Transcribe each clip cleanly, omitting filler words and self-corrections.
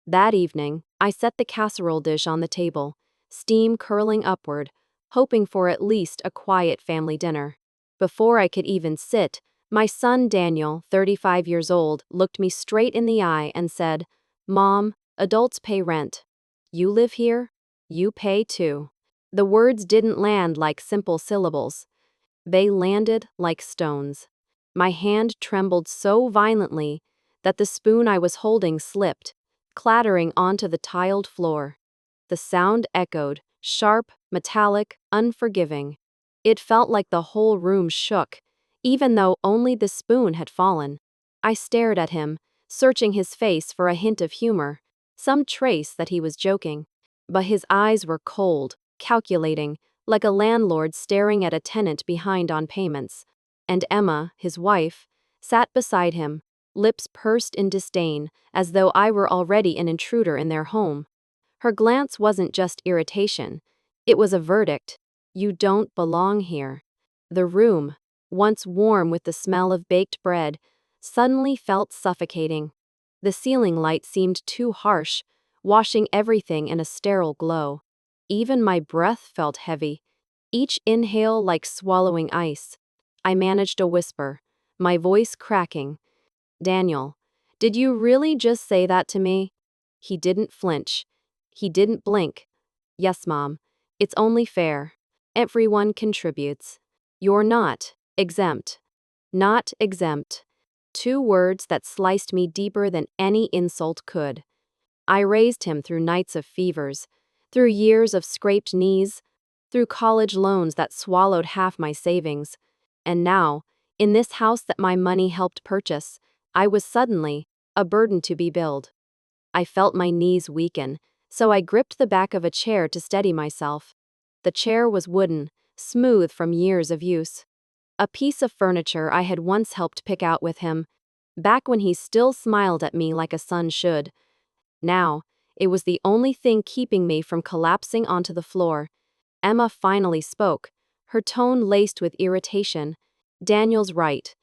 That evening, I set the casserole dish on the table, steam curling upward, hoping for at least a quiet family dinner. Before I could even sit, my son Daniel, 35 years old, looked me straight in the eye and said, "Mom, adults pay rent. You live here? You pay too." The words didn't land like simple syllables. They landed like stones. My hand trembled so violently that the spoon I was holding slipped, clattering onto the tiled floor. The sound echoed, sharp, metallic, unforgiving. It felt like the whole room shook, even though only the spoon had fallen. I stared at him, searching his face for a hint of humor, some trace that he was joking. But his eyes were cold, calculating, like a landlord staring at a tenant behind on payments. And Emma, his wife, sat beside him, lips pursed in disdain, as though I were already an intruder in their home. Her glance wasn't just irritation, it was a verdict. You don't belong here. The room, once warm with the smell of baked bread, suddenly felt suffocating. The ceiling light seemed too harsh, washing everything in a sterile glow. Even my breath felt heavy, each inhale like swallowing ice. I managed a whisper, my voice cracking. "Daniel, did you really just say that to me?" He didn't flinch. He didn't blink. "Yes, Mom. It's only fair. Everyone contributes. You're not exempt. Not exempt." Two words that sliced me deeper than any insult could. I raised him through nights of fevers, through years of scraped knees, through college loans that swallowed half my savings. And now, in this house that my money helped purchase, I was suddenly a burden to be billed. I felt my knees weaken, so I gripped the back of a chair to steady myself. The chair was wooden, smooth from years of use. A piece of furniture I had once helped pick out with him, back when he still smiled at me like a son should. Now, it was the only thing keeping me from collapsing onto the floor. Emma finally spoke, her tone laced with irritation. "Daniel's right.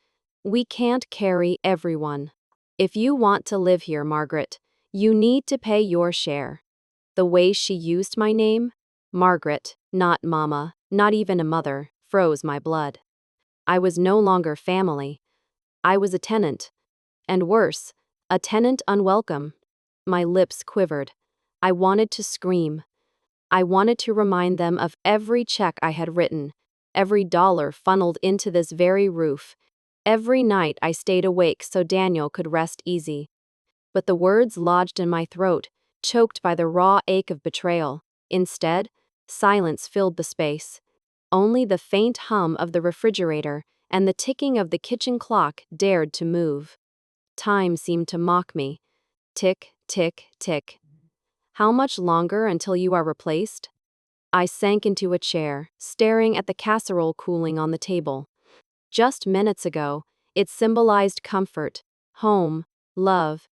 We can't carry everyone. If you want to live here, Margaret, you need to pay your share." The way she used my name, Margaret, not Mama, not even a mother, froze my blood. I was no longer family. I was a tenant. And worse, a tenant unwelcome. My lips quivered. I wanted to scream. I wanted to remind them of every check I had written, every dollar funneled into this very roof, every night I stayed awake so Daniel could rest easy. But the words lodged in my throat, choked by the raw ache of betrayal. Instead, silence filled the space. Only the faint hum of the refrigerator and the ticking of the kitchen clock dared to move. Time seemed to mock me. Tick, tick, tick. "How much longer until you are replaced?" I sank into a chair, staring at the casserole cooling on the table. Just minutes ago, it symbolized comfort, home, love.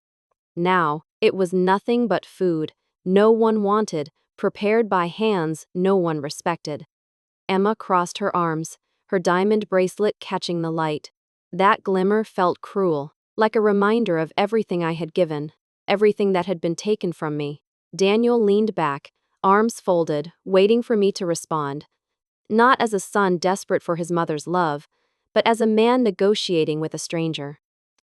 Now, it was nothing but food no one wanted, prepared by hands no one respected. Emma crossed her arms, her diamond bracelet catching the light. That glimmer felt cruel, like a reminder of everything I had given, everything that had been taken from me. Daniel leaned back, arms folded, waiting for me to respond. Not as a son desperate for his mother's love, but as a man negotiating with a stranger.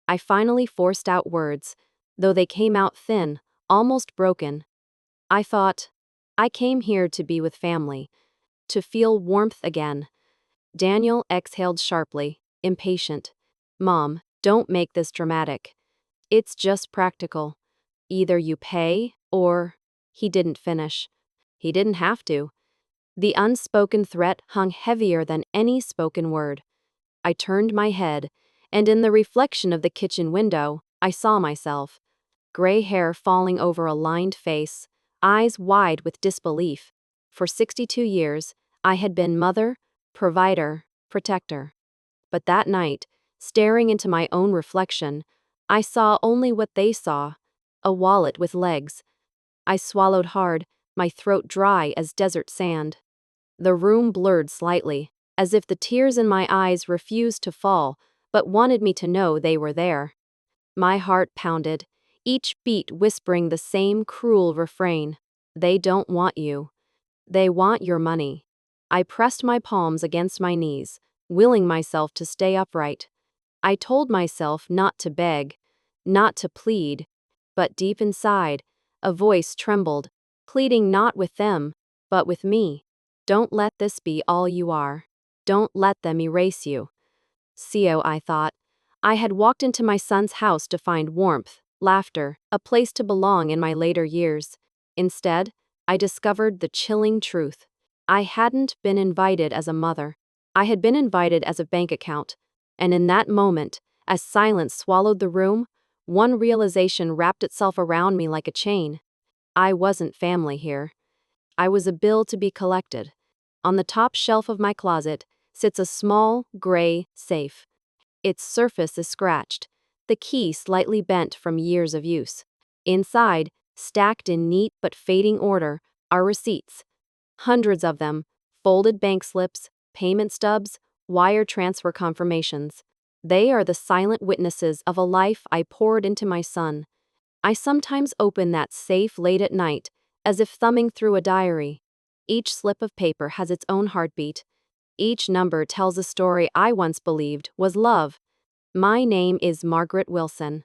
I finally forced out words, though they came out thin, almost broken. I thought, I came here to be with family, to feel warmth again. Daniel exhaled sharply, impatient. "Mom, don't make this dramatic. It's just practical. Either you pay, or..." He didn't finish. He didn't have to. The unspoken threat hung heavier than any spoken word. I turned my head, and in the reflection of the kitchen window, I saw myself. Gray hair falling over a lined face, eyes wide with disbelief. For 62 years, I had been mother, provider, protector. But that night, staring into my own reflection, I saw only what they saw, a wallet with legs. I swallowed hard, my throat dry as desert sand. The room blurred slightly, as if the tears in my eyes refused to fall, but wanted me to know they were there. My heart pounded, each beat whispering the same cruel refrain. They don't want you. They want your money. I pressed my palms against my knees, willing myself to stay upright. I told myself not to beg, not to plead, but deep inside, a voice trembled, pleading not with them, but with me. Don't let this be all you are. Don't let them erase you. Sio, I thought. I had walked into my son's house to find warmth, laughter, a place to belong in my later years. Instead, I discovered the chilling truth. I hadn't been invited as a mother. I had been invited as a bank account. And in that moment, as silence swallowed the room, one realization wrapped itself around me like a chain. I wasn't family here. I was a bill to be collected. On the top shelf of my closet sits a small, gray safe. Its surface is scratched, the key slightly bent from years of use. Inside, stacked in neat but fading order, are receipts. Hundreds of them, folded bank slips, payment stubs, wire transfer confirmations. They are the silent witnesses of a life I poured into my son. I sometimes open that safe late at night, as if thumbing through a diary. Each slip of paper has its own heartbeat. Each number tells a story I once believed was love. My name is Margaret Wilson.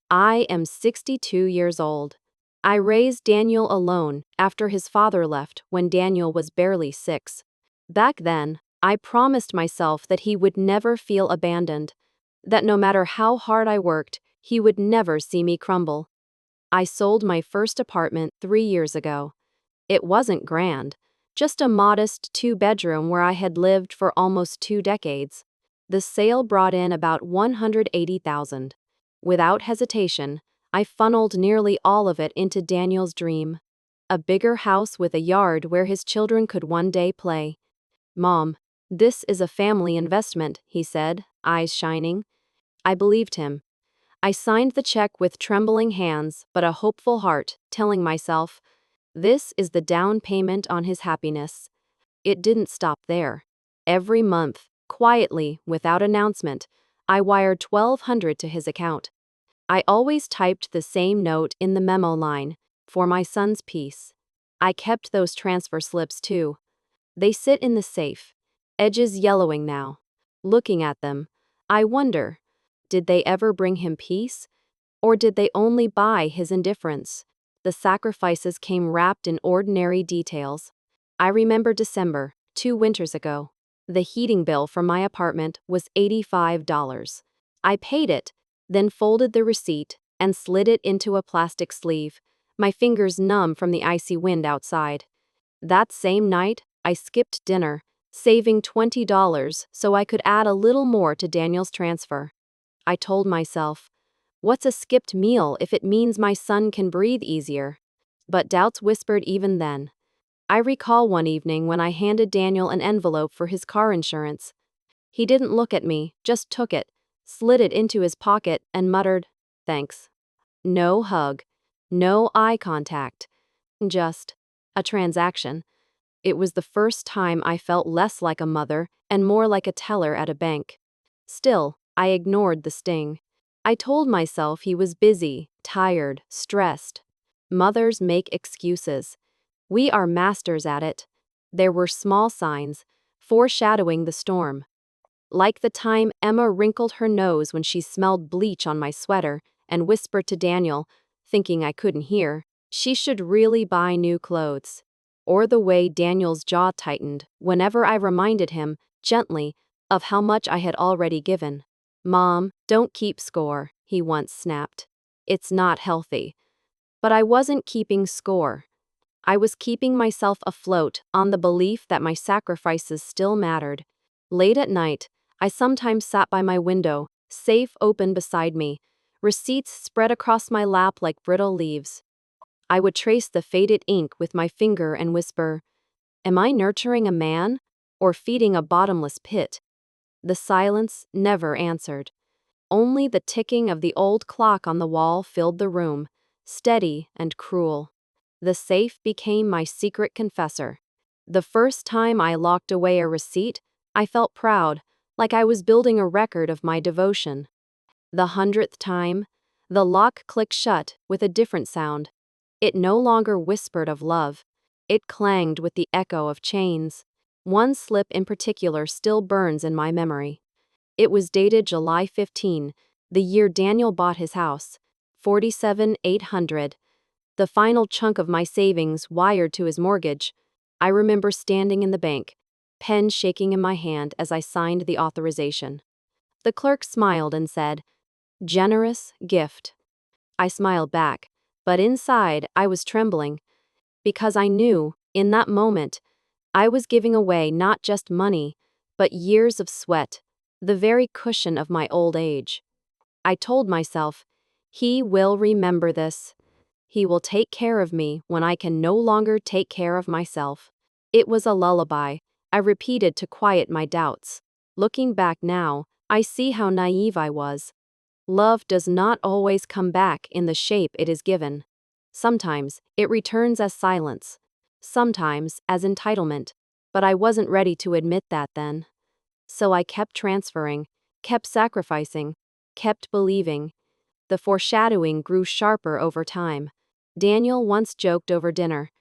I am 62 years old. I raised Daniel alone after his father left when Daniel was barely 6. Back then, I promised myself that he would never feel abandoned, that no matter how hard I worked, he would never see me crumble. I sold my first apartment 3 years ago. It wasn't grand, just a modest 2-bedroom where I had lived for almost 2 decades. The sale brought in about $180,000. Without hesitation, I funneled nearly all of it into Daniel's dream. A bigger house with a yard where his children could one day play. "Mom, this is a family investment," he said, eyes shining. I believed him. I signed the check with trembling hands but a hopeful heart, telling myself, this is the down payment on his happiness. It didn't stop there. Every month, quietly, without announcement, I wired $1,200 to his account. I always typed the same note in the memo line, for my son's peace. I kept those transfer slips too. They sit in the safe, edges yellowing now. Looking at them, I wonder, did they ever bring him peace? Or did they only buy his indifference? The sacrifices came wrapped in ordinary details. I remember December, 2 winters ago. The heating bill for my apartment was $85. I paid it, then folded the receipt and slid it into a plastic sleeve, my fingers numb from the icy wind outside. That same night, I skipped dinner, saving $20 so I could add a little more to Daniel's transfer. I told myself, what's a skipped meal if it means my son can breathe easier? But doubts whispered even then. I recall one evening when I handed Daniel an envelope for his car insurance. He didn't look at me, just took it, slid it into his pocket, and muttered, "Thanks." No hug, no eye contact, just a transaction. It was the first time I felt less like a mother and more like a teller at a bank. Still, I ignored the sting. I told myself he was busy, tired, stressed. Mothers make excuses. We are masters at it. There were small signs, foreshadowing the storm. Like the time Emma wrinkled her nose when she smelled bleach on my sweater and whispered to Daniel, thinking I couldn't hear, she should really buy new clothes. Or the way Daniel's jaw tightened whenever I reminded him, gently, of how much I had already given. "Mom, don't keep score," he once snapped. "It's not healthy." But I wasn't keeping score. I was keeping myself afloat on the belief that my sacrifices still mattered. Late at night, I sometimes sat by my window, safe open beside me, receipts spread across my lap like brittle leaves. I would trace the faded ink with my finger and whisper, "Am I nurturing a man or feeding a bottomless pit?" The silence never answered. Only the ticking of the old clock on the wall filled the room, steady and cruel. The safe became my secret confessor. The first time I locked away a receipt, I felt proud, like I was building a record of my devotion. The 100th time, The lock clicked shut with a different sound. It no longer whispered of love. It clanged with the echo of chains. One slip in particular still burns in my memory. It was dated July 15, the year Daniel bought his house, 47,800. The final chunk of my savings wired to his mortgage. I remember standing in the bank, pen shaking in my hand as I signed the authorization. The clerk smiled and said, "Generous gift." I smiled back, but inside I was trembling, because I knew, in that moment, I was giving away not just money, but years of sweat, the very cushion of my old age. I told myself, he will remember this. He will take care of me when I can no longer take care of myself. It was a lullaby I repeated to quiet my doubts. Looking back now, I see how naive I was. Love does not always come back in the shape it is given. Sometimes it returns as silence, sometimes as entitlement, but I wasn't ready to admit that then. So I kept transferring, kept sacrificing, kept believing. The foreshadowing grew sharper over time. Daniel once joked over dinner,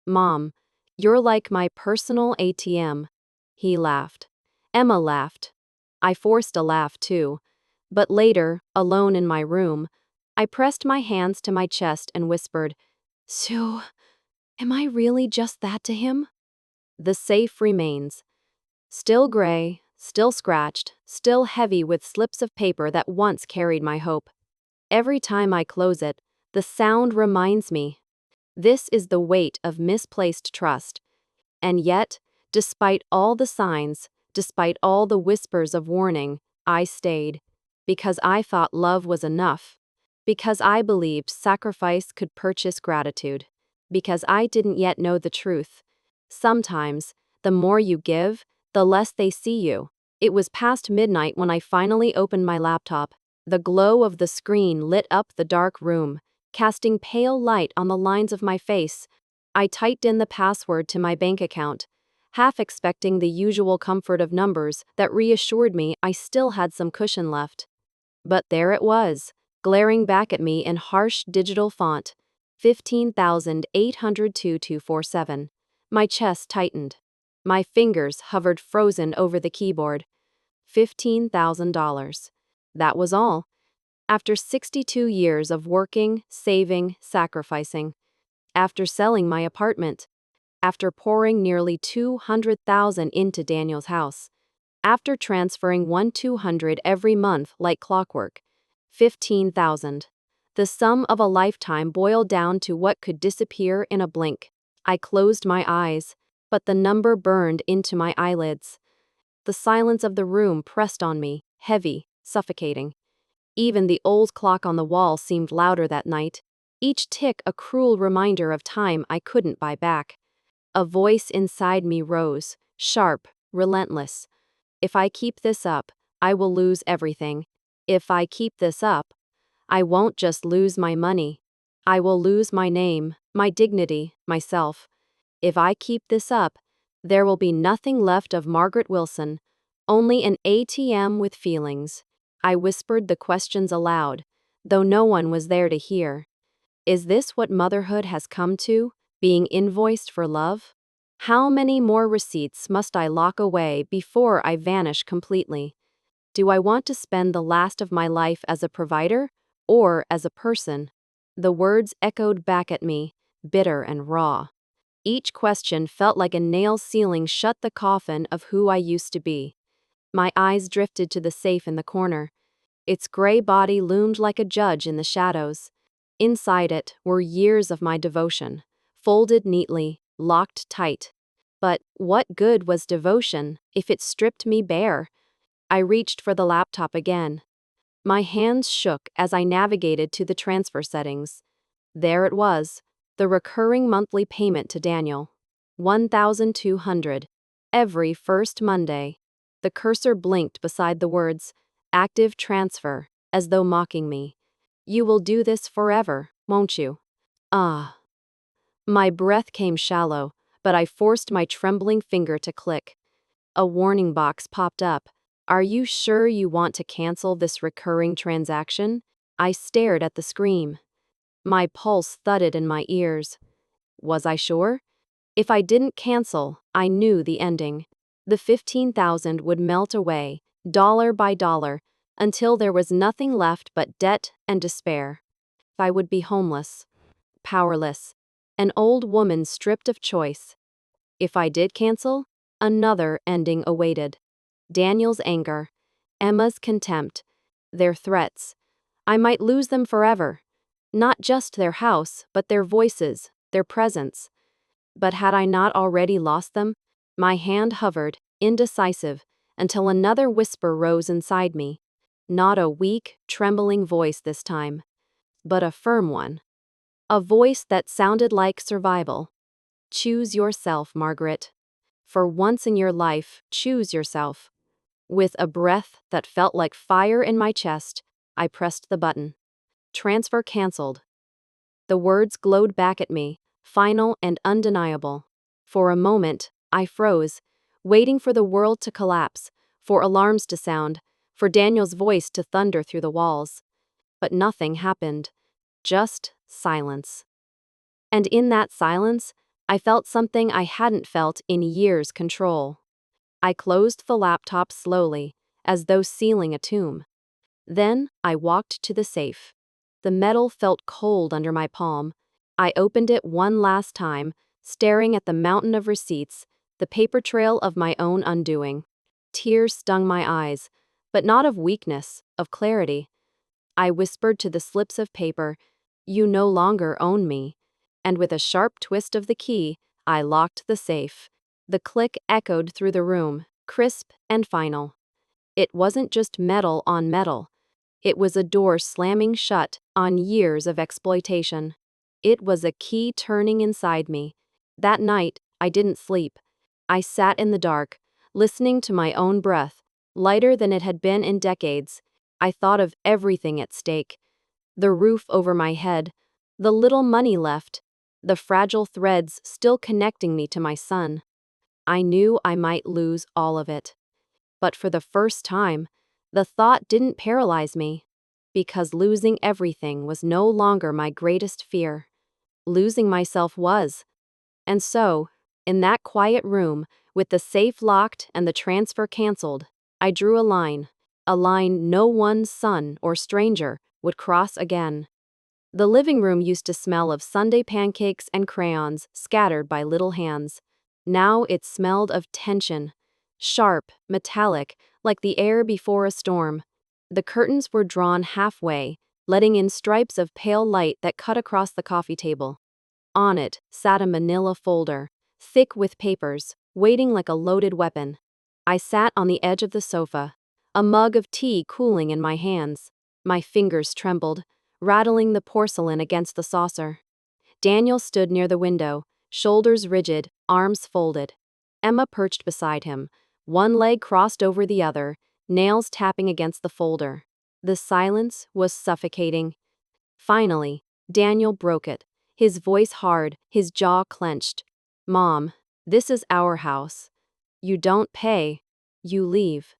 "Mom, you're like my personal ATM." He laughed. Emma laughed. I forced a laugh too. But later, alone in my room, I pressed my hands to my chest and whispered, "So, am I really just that to him?" The safe remains. Still gray, still scratched, still heavy with slips of paper that once carried my hope. Every time I close it, the sound reminds me. This is the weight of misplaced trust. And yet, despite all the signs, despite all the whispers of warning, I stayed. Because I thought love was enough. Because I believed sacrifice could purchase gratitude. Because I didn't yet know the truth. Sometimes, the more you give, the less they see you. It was past midnight when I finally opened my laptop. The glow of the screen lit up the dark room, casting pale light on the lines of my face. I typed in the password to my bank account, half expecting the usual comfort of numbers that reassured me I still had some cushion left. But there it was, glaring back at me in harsh digital font, 15,802,247. My chest tightened. My fingers hovered frozen over the keyboard. $15,000. That was all. After 62 years of working, saving, sacrificing. After selling my apartment. After pouring nearly $200,000 into Daniel's house. After transferring 1,200 every month like clockwork. 15,000. The sum of a lifetime boiled down to what could disappear in a blink. I closed my eyes, but the number burned into my eyelids. The silence of the room pressed on me, heavy, suffocating. Even the old clock on the wall seemed louder that night, each tick a cruel reminder of time I couldn't buy back. A voice inside me rose, sharp, relentless. If I keep this up, I will lose everything. If I keep this up, I won't just lose my money. I will lose my name, my dignity, myself. If I keep this up, there will be nothing left of Margaret Wilson, only an ATM with feelings. I whispered the questions aloud, though no one was there to hear. Is this what motherhood has come to, being invoiced for love? How many more receipts must I lock away before I vanish completely? Do I want to spend the last of my life as a provider, or as a person? The words echoed back at me, bitter and raw. Each question felt like a nail sealing shut the coffin of who I used to be. My eyes drifted to the safe in the corner. Its gray body loomed like a judge in the shadows. Inside it were years of my devotion, folded neatly, locked tight. But what good was devotion if it stripped me bare? I reached for the laptop again. My hands shook as I navigated to the transfer settings. There it was, the recurring monthly payment to Daniel. 1,200. Every first Monday. The cursor blinked beside the words, "Active transfer," as though mocking me. "You will do this forever, won't you?" Ah. My breath came shallow, but I forced my trembling finger to click. A warning box popped up. "Are you sure you want to cancel this recurring transaction?" I stared at the scream. My pulse thudded in my ears. Was I sure? If I didn't cancel, I knew the ending. The 15,000 would melt away, dollar by dollar, until there was nothing left but debt and despair. I would be homeless, powerless, an old woman stripped of choice. If I did cancel, another ending awaited. Daniel's anger, Emma's contempt, their threats. I might lose them forever. Not just their house, but their voices, their presence. But had I not already lost them? My hand hovered, indecisive, until another whisper rose inside me. Not a weak, trembling voice this time, but a firm one. A voice that sounded like survival. Choose yourself, Margaret. For once in your life, choose yourself. With a breath that felt like fire in my chest, I pressed the button. Transfer canceled. The words glowed back at me, final and undeniable. For a moment, I froze, waiting for the world to collapse, for alarms to sound, for Daniel's voice to thunder through the walls. But nothing happened. Just silence. And in that silence, I felt something I hadn't felt in years: control. I closed the laptop slowly, as though sealing a tomb. Then I walked to the safe. The metal felt cold under my palm. I opened it one last time, staring at the mountain of receipts, the paper trail of my own undoing. Tears stung my eyes, but not of weakness, of clarity. I whispered to the slips of paper, "You no longer own me." And with a sharp twist of the key, I locked the safe. The click echoed through the room, crisp and final. It wasn't just metal on metal. It was a door slamming shut on years of exploitation. It was a key turning inside me. That night, I didn't sleep. I sat in the dark, listening to my own breath, lighter than it had been in decades. I thought of everything at stake: the roof over my head, the little money left, the fragile threads still connecting me to my son. I knew I might lose all of it. But for the first time, the thought didn't paralyze me, because losing everything was no longer my greatest fear. Losing myself was. And so, in that quiet room, with the safe locked and the transfer canceled, I drew a line no one, son or stranger, would cross again. The living room used to smell of Sunday pancakes and crayons scattered by little hands. Now it smelled of tension. Sharp, metallic, like the air before a storm. The curtains were drawn halfway, letting in stripes of pale light that cut across the coffee table. On it sat a manila folder, thick with papers, waiting like a loaded weapon. I sat on the edge of the sofa, a mug of tea cooling in my hands. My fingers trembled, rattling the porcelain against the saucer. Daniel stood near the window, shoulders rigid, arms folded. Emma perched beside him, one leg crossed over the other, nails tapping against the folder. The silence was suffocating. Finally, Daniel broke it, his voice hard, his jaw clenched. "Mom, this is our house. You don't pay, you leave."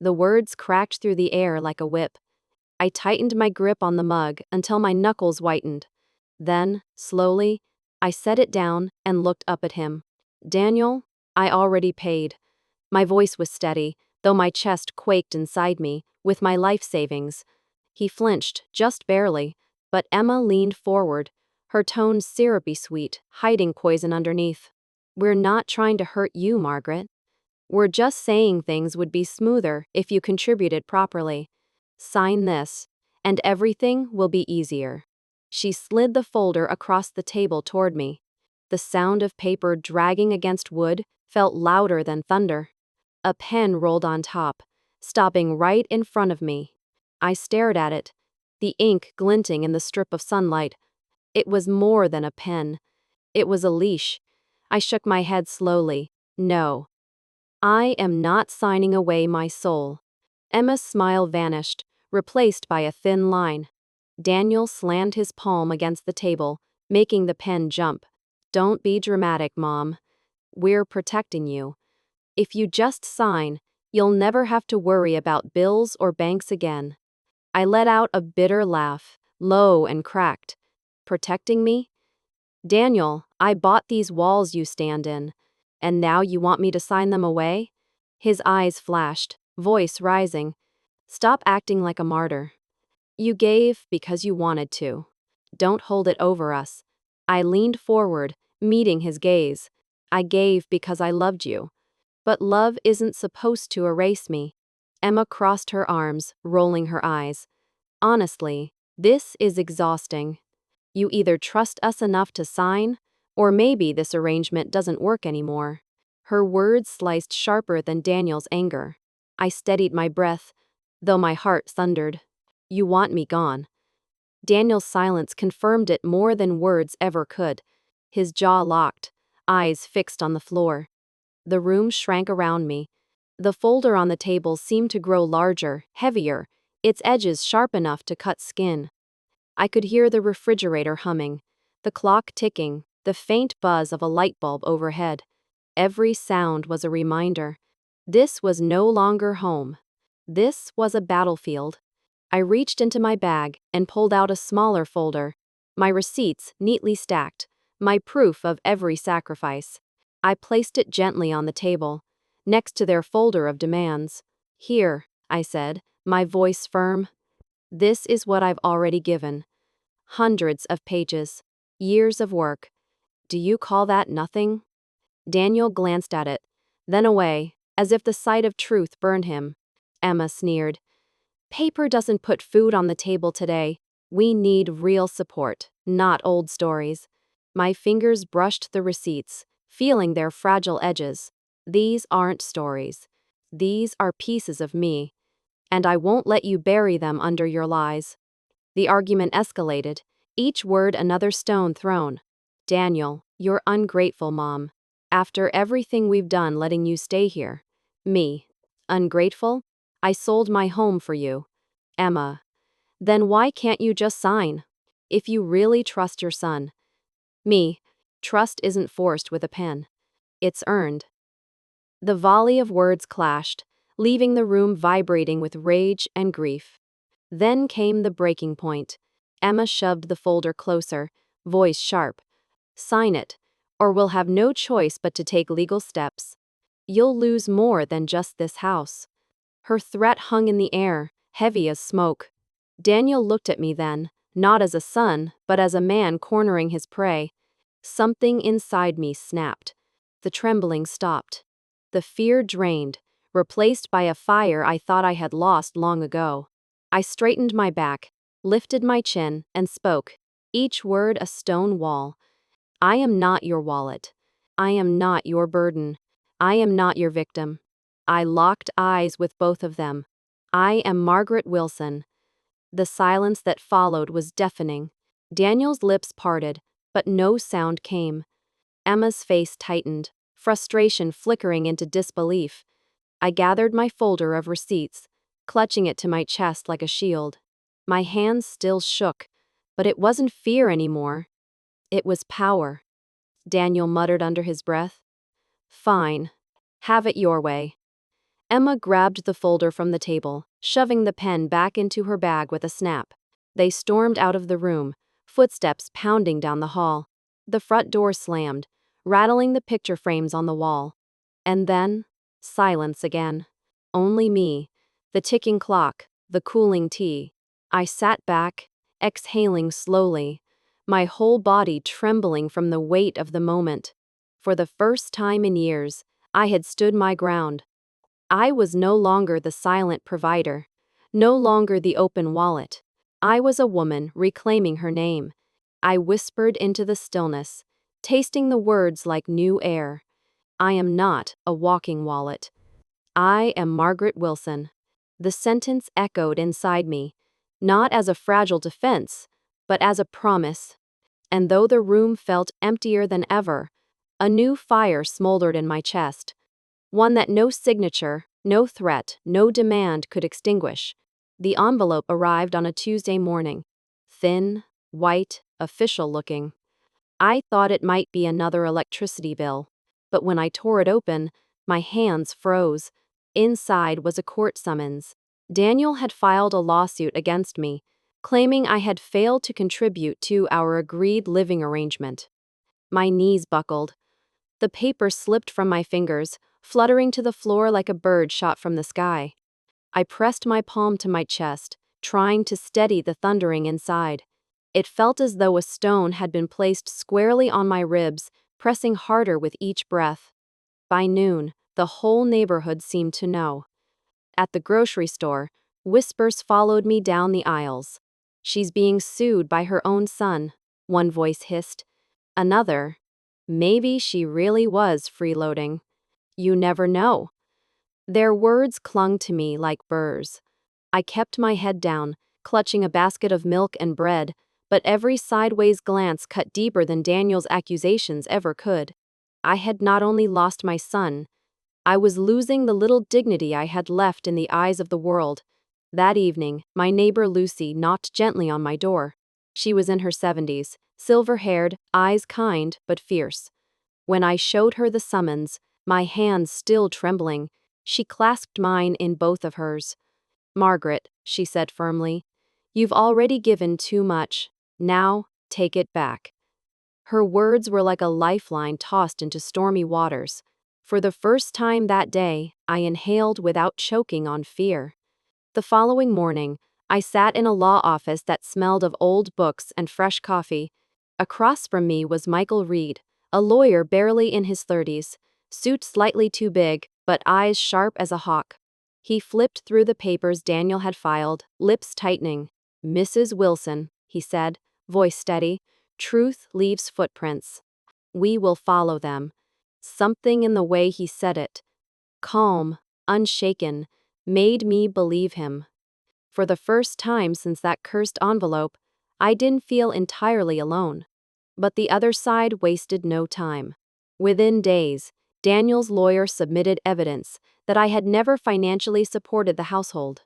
The words cracked through the air like a whip. I tightened my grip on the mug until my knuckles whitened. Then, slowly, I set it down and looked up at him. "Daniel, I already paid." My voice was steady, though my chest quaked inside me, with my life savings. He flinched, just barely, but Emma leaned forward, her tone syrupy sweet, hiding poison underneath. "We're not trying to hurt you, Margaret. We're just saying things would be smoother if you contributed properly. Sign this, and everything will be easier." She slid the folder across the table toward me. The sound of paper dragging against wood felt louder than thunder. A pen rolled on top, stopping right in front of me. I stared at it, the ink glinting in the strip of sunlight. It was more than a pen. It was a leash. I shook my head slowly. "No. I am not signing away my soul." Emma's smile vanished, replaced by a thin line. Daniel slammed his palm against the table, making the pen jump. "Don't be dramatic, Mom. We're protecting you. If you just sign, you'll never have to worry about bills or banks again." I let out a bitter laugh, low and cracked. Protecting me? Daniel, I bought these walls you stand in. And now you want me to sign them away? His eyes flashed, voice rising. Stop acting like a martyr. You gave because you wanted to. Don't hold it over us. I leaned forward, meeting his gaze. I gave because I loved you. But love isn't supposed to erase me. Emma crossed her arms, rolling her eyes. Honestly, this is exhausting. You either trust us enough to sign, or maybe this arrangement doesn't work anymore. Her words sliced sharper than Daniel's anger. I steadied my breath, though my heart thundered. You want me gone. Daniel's silence confirmed it more than words ever could. His jaw locked, eyes fixed on the floor. The room shrank around me. The folder on the table seemed to grow larger, heavier, its edges sharp enough to cut skin. I could hear the refrigerator humming, the clock ticking, the faint buzz of a light bulb overhead. Every sound was a reminder. This was no longer home. This was a battlefield. I reached into my bag and pulled out a smaller folder. My receipts neatly stacked, my proof of every sacrifice. I placed it gently on the table, next to their folder of demands. Here, I said, my voice firm. This is what I've already given. Hundreds of pages. Years of work. Do you call that nothing? Daniel glanced at it, then away, as if the sight of truth burned him. Emma sneered. Paper doesn't put food on the table today. We need real support, not old stories. My fingers brushed the receipts, feeling their fragile edges. These aren't stories. These are pieces of me. And I won't let you bury them under your lies. The argument escalated, each word another stone thrown. Daniel, you're ungrateful, Mom. After everything we've done letting you stay here. Me. Ungrateful? I sold my home for you. Emma. Then why can't you just sign? If you really trust your son. Me. Trust isn't forced with a pen. It's earned. The volley of words clashed, leaving the room vibrating with rage and grief. Then came the breaking point. Emma shoved the folder closer, voice sharp. Sign it, or we'll have no choice but to take legal steps. You'll lose more than just this house. Her threat hung in the air, heavy as smoke. Daniel looked at me then, not as a son, but as a man cornering his prey. Something inside me snapped. The trembling stopped. The fear drained, replaced by a fire I thought I had lost long ago. I straightened my back, lifted my chin, and spoke, each word a stone wall. I am not your wallet. I am not your burden. I am not your victim. I locked eyes with both of them. I am Margaret Wilson. The silence that followed was deafening. Daniel's lips parted, but no sound came. Emma's face tightened, frustration flickering into disbelief. I gathered my folder of receipts, clutching it to my chest like a shield. My hands still shook, but it wasn't fear anymore. It was power. Daniel muttered under his breath. Fine. Have it your way. Emma grabbed the folder from the table, shoving the pen back into her bag with a snap. They stormed out of the room, footsteps pounding down the hall. The front door slammed, rattling the picture frames on the wall. And then, silence again. Only me, the ticking clock, the cooling tea. I sat back, exhaling slowly, my whole body trembling from the weight of the moment. For the first time in years, I had stood my ground. I was no longer the silent provider, no longer the open wallet. I was a woman reclaiming her name. I whispered into the stillness, tasting the words like new air. I am not a walking wallet. I am Margaret Wilson. The sentence echoed inside me, not as a fragile defense, but as a promise. And though the room felt emptier than ever, a new fire smoldered in my chest. One that no signature, no threat, no demand could extinguish. The envelope arrived on a Tuesday morning. Thin, white, official-looking. I thought it might be another electricity bill, but when I tore it open, my hands froze. Inside was a court summons. Daniel had filed a lawsuit against me, claiming I had failed to contribute to our agreed living arrangement. My knees buckled. The paper slipped from my fingers, fluttering to the floor like a bird shot from the sky. I pressed my palm to my chest, trying to steady the thundering inside. It felt as though a stone had been placed squarely on my ribs, pressing harder with each breath. By noon, the whole neighborhood seemed to know. At the grocery store, whispers followed me down the aisles. "She's being sued by her own son," one voice hissed. Another, "Maybe she really was freeloading. You never know." Their words clung to me like burrs. I kept my head down, clutching a basket of milk and bread, but every sideways glance cut deeper than Daniel's accusations ever could. I had not only lost my son, I was losing the little dignity I had left in the eyes of the world. That evening, my neighbor Lucy knocked gently on my door. She was in her 70s, silver-haired, eyes kind but fierce. When I showed her the summons, my hands still trembling, she clasped mine in both of hers. "Margaret," she said firmly, "you've already given too much. Now, take it back." Her words were like a lifeline tossed into stormy waters. For the first time that day, I inhaled without choking on fear. The following morning, I sat in a law office that smelled of old books and fresh coffee. Across from me was Michael Reed, a lawyer barely in his 30s, suit slightly too big, but eyes sharp as a hawk. He flipped through the papers Daniel had filed, lips tightening. "Mrs. Wilson," he said, voice steady, "truth leaves footprints. We will follow them." Something in the way he said it, calm, unshaken, made me believe him. For the first time since that cursed envelope, I didn't feel entirely alone. But the other side wasted no time. Within days, Daniel's lawyer submitted evidence that I had never financially supported the household.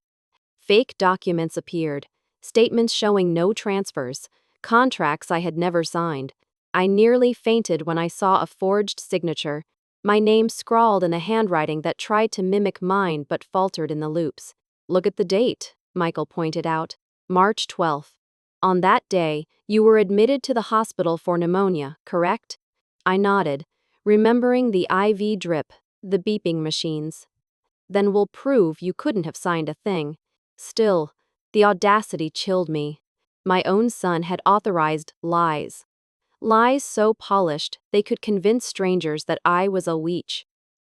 Fake documents appeared, statements showing no transfers, contracts I had never signed. I nearly fainted when I saw a forged signature, my name scrawled in a handwriting that tried to mimic mine but faltered in the loops. "Look at the date," Michael pointed out. "March 12th. On that day, you were admitted to the hospital for pneumonia, correct?" I nodded, remembering the IV drip, the beeping machines. "Then we'll prove you couldn't have signed a thing." Still, the audacity chilled me. My own son had authorized lies. Lies so polished they could convince strangers that I was a leech.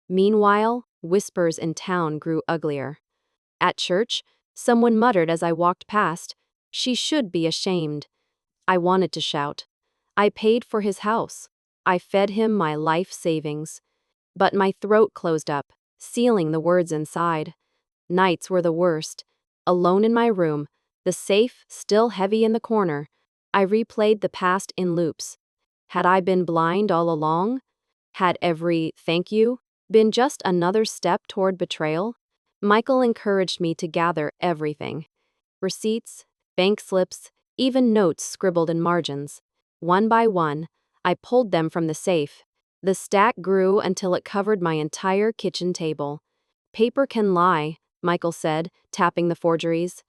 Meanwhile, whispers in town grew uglier. At church, someone muttered as I walked past, "She should be ashamed." I wanted to shout. I paid for his house. I fed him my life savings. But my throat closed up, sealing the words inside. Nights were the worst. Alone in my room, the safe still heavy in the corner, I replayed the past in loops. Had I been blind all along? Had every "thank you" been just another step toward betrayal? Michael encouraged me to gather everything. Receipts, bank slips, even notes scribbled in margins. One by one, I pulled them from the safe. The stack grew until it covered my entire kitchen table. "Paper can lie," Michael said, tapping the forgeries.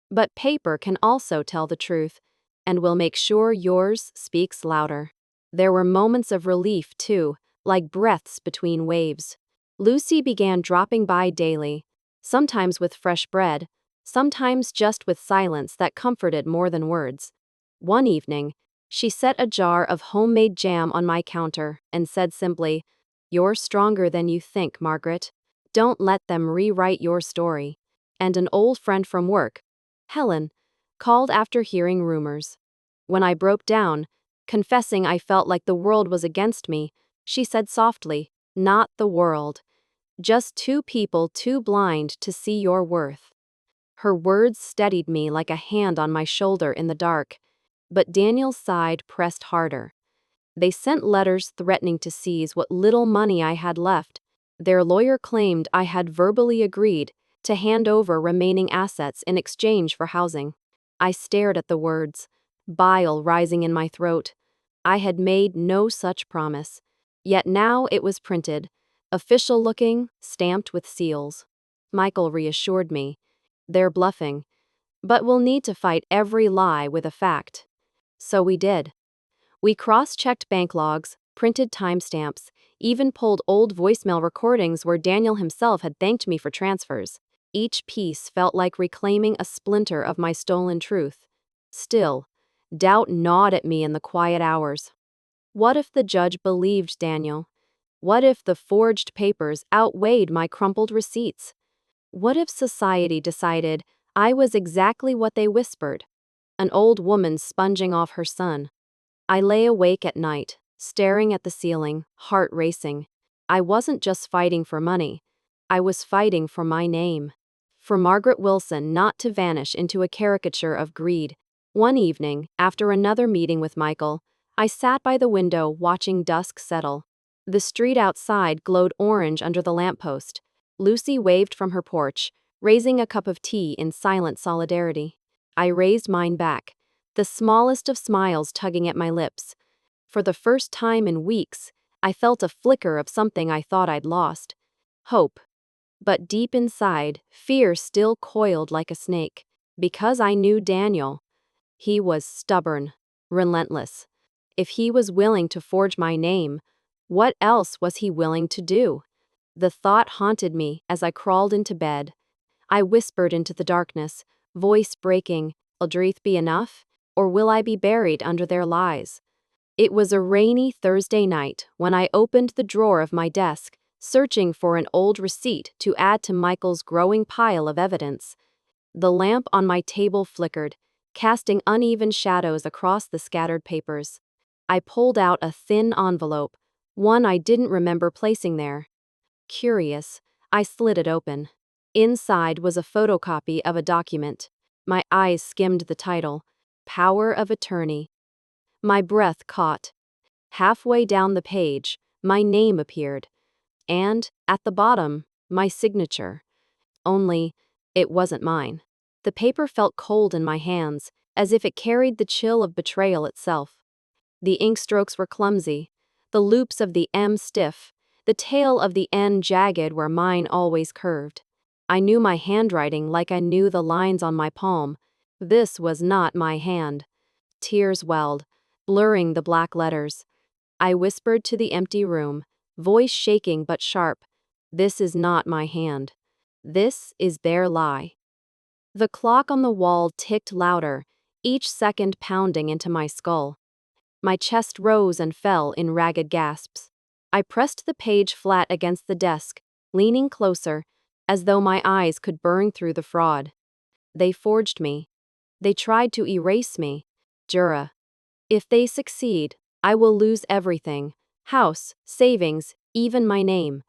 "But paper can also tell the truth, and we'll make sure yours speaks louder." There were moments of relief, too, like breaths between waves. Lucy began dropping by daily, sometimes with fresh bread, sometimes just with silence that comforted more than words. One evening, she set a jar of homemade jam on my counter and said simply, "You're stronger than you think, Margaret. Don't let them rewrite your story." And an old friend from work, Helen, called after hearing rumors. When I broke down, confessing I felt like the world was against me, she said softly, "Not the world. Just two people too blind to see your worth." Her words steadied me like a hand on my shoulder in the dark. But Daniel's side pressed harder. They sent letters threatening to seize what little money I had left. Their lawyer claimed I had verbally agreed to hand over remaining assets in exchange for housing. I stared at the words, bile rising in my throat. I had made no such promise. Yet now it was printed, official looking, stamped with seals. Michael reassured me. they're bluffing. But we'll need to fight every lie with a fact. So we did. We cross-checked bank logs, printed timestamps, even pulled old voicemail recordings where Daniel himself had thanked me for transfers. Each piece felt like reclaiming a splinter of my stolen truth. Still, doubt gnawed at me in the quiet hours. What if the judge believed Daniel? What if the forged papers outweighed my crumpled receipts? What if society decided I was exactly what they whispered? An old woman sponging off her son. I lay awake at night, staring at the ceiling, heart racing. I wasn't just fighting for money. I was fighting for my name. For Margaret Wilson not to vanish into a caricature of greed. One evening, after another meeting with Michael, I sat by the window watching dusk settle. The street outside glowed orange under the lamppost. Lucy waved from her porch, raising a cup of tea in silent solidarity. I raised mine back, the smallest of smiles tugging at my lips. For the first time in weeks, I felt a flicker of something I thought I'd lost. Hope. But deep inside, fear still coiled like a snake. Because I knew Daniel. He was stubborn, relentless. If he was willing to forge my name, what else was he willing to do? The thought haunted me as I crawled into bed. I whispered into the darkness, voice breaking, "Will Dreeth be enough? Or will I be buried under their lies?" It was a rainy Thursday night when I opened the drawer of my desk, searching for an old receipt to add to Michael's growing pile of evidence. The lamp on my table flickered, casting uneven shadows across the scattered papers. I pulled out a thin envelope, one I didn't remember placing there. Curious, I slid it open. Inside was a photocopy of a document. My eyes skimmed the title, Power of Attorney. My breath caught. Halfway down the page, my name appeared. And, at the bottom, my signature. Only, it wasn't mine. The paper felt cold in my hands, as if it carried the chill of betrayal itself. The ink strokes were clumsy, the loops of the M stiff, the tail of the N jagged where mine always curved. I knew my handwriting like I knew the lines on my palm. This was not my hand. Tears welled, blurring the black letters. I whispered to the empty room, voice shaking but sharp, "This is not my hand. This is their lie." The clock on the wall ticked louder, each second pounding into my skull. My chest rose and fell in ragged gasps. I pressed the page flat against the desk, leaning closer, as though my eyes could burn through the fraud. They forged me. They tried to erase me. Jura. If they succeed, I will lose everything: house, savings, even my name.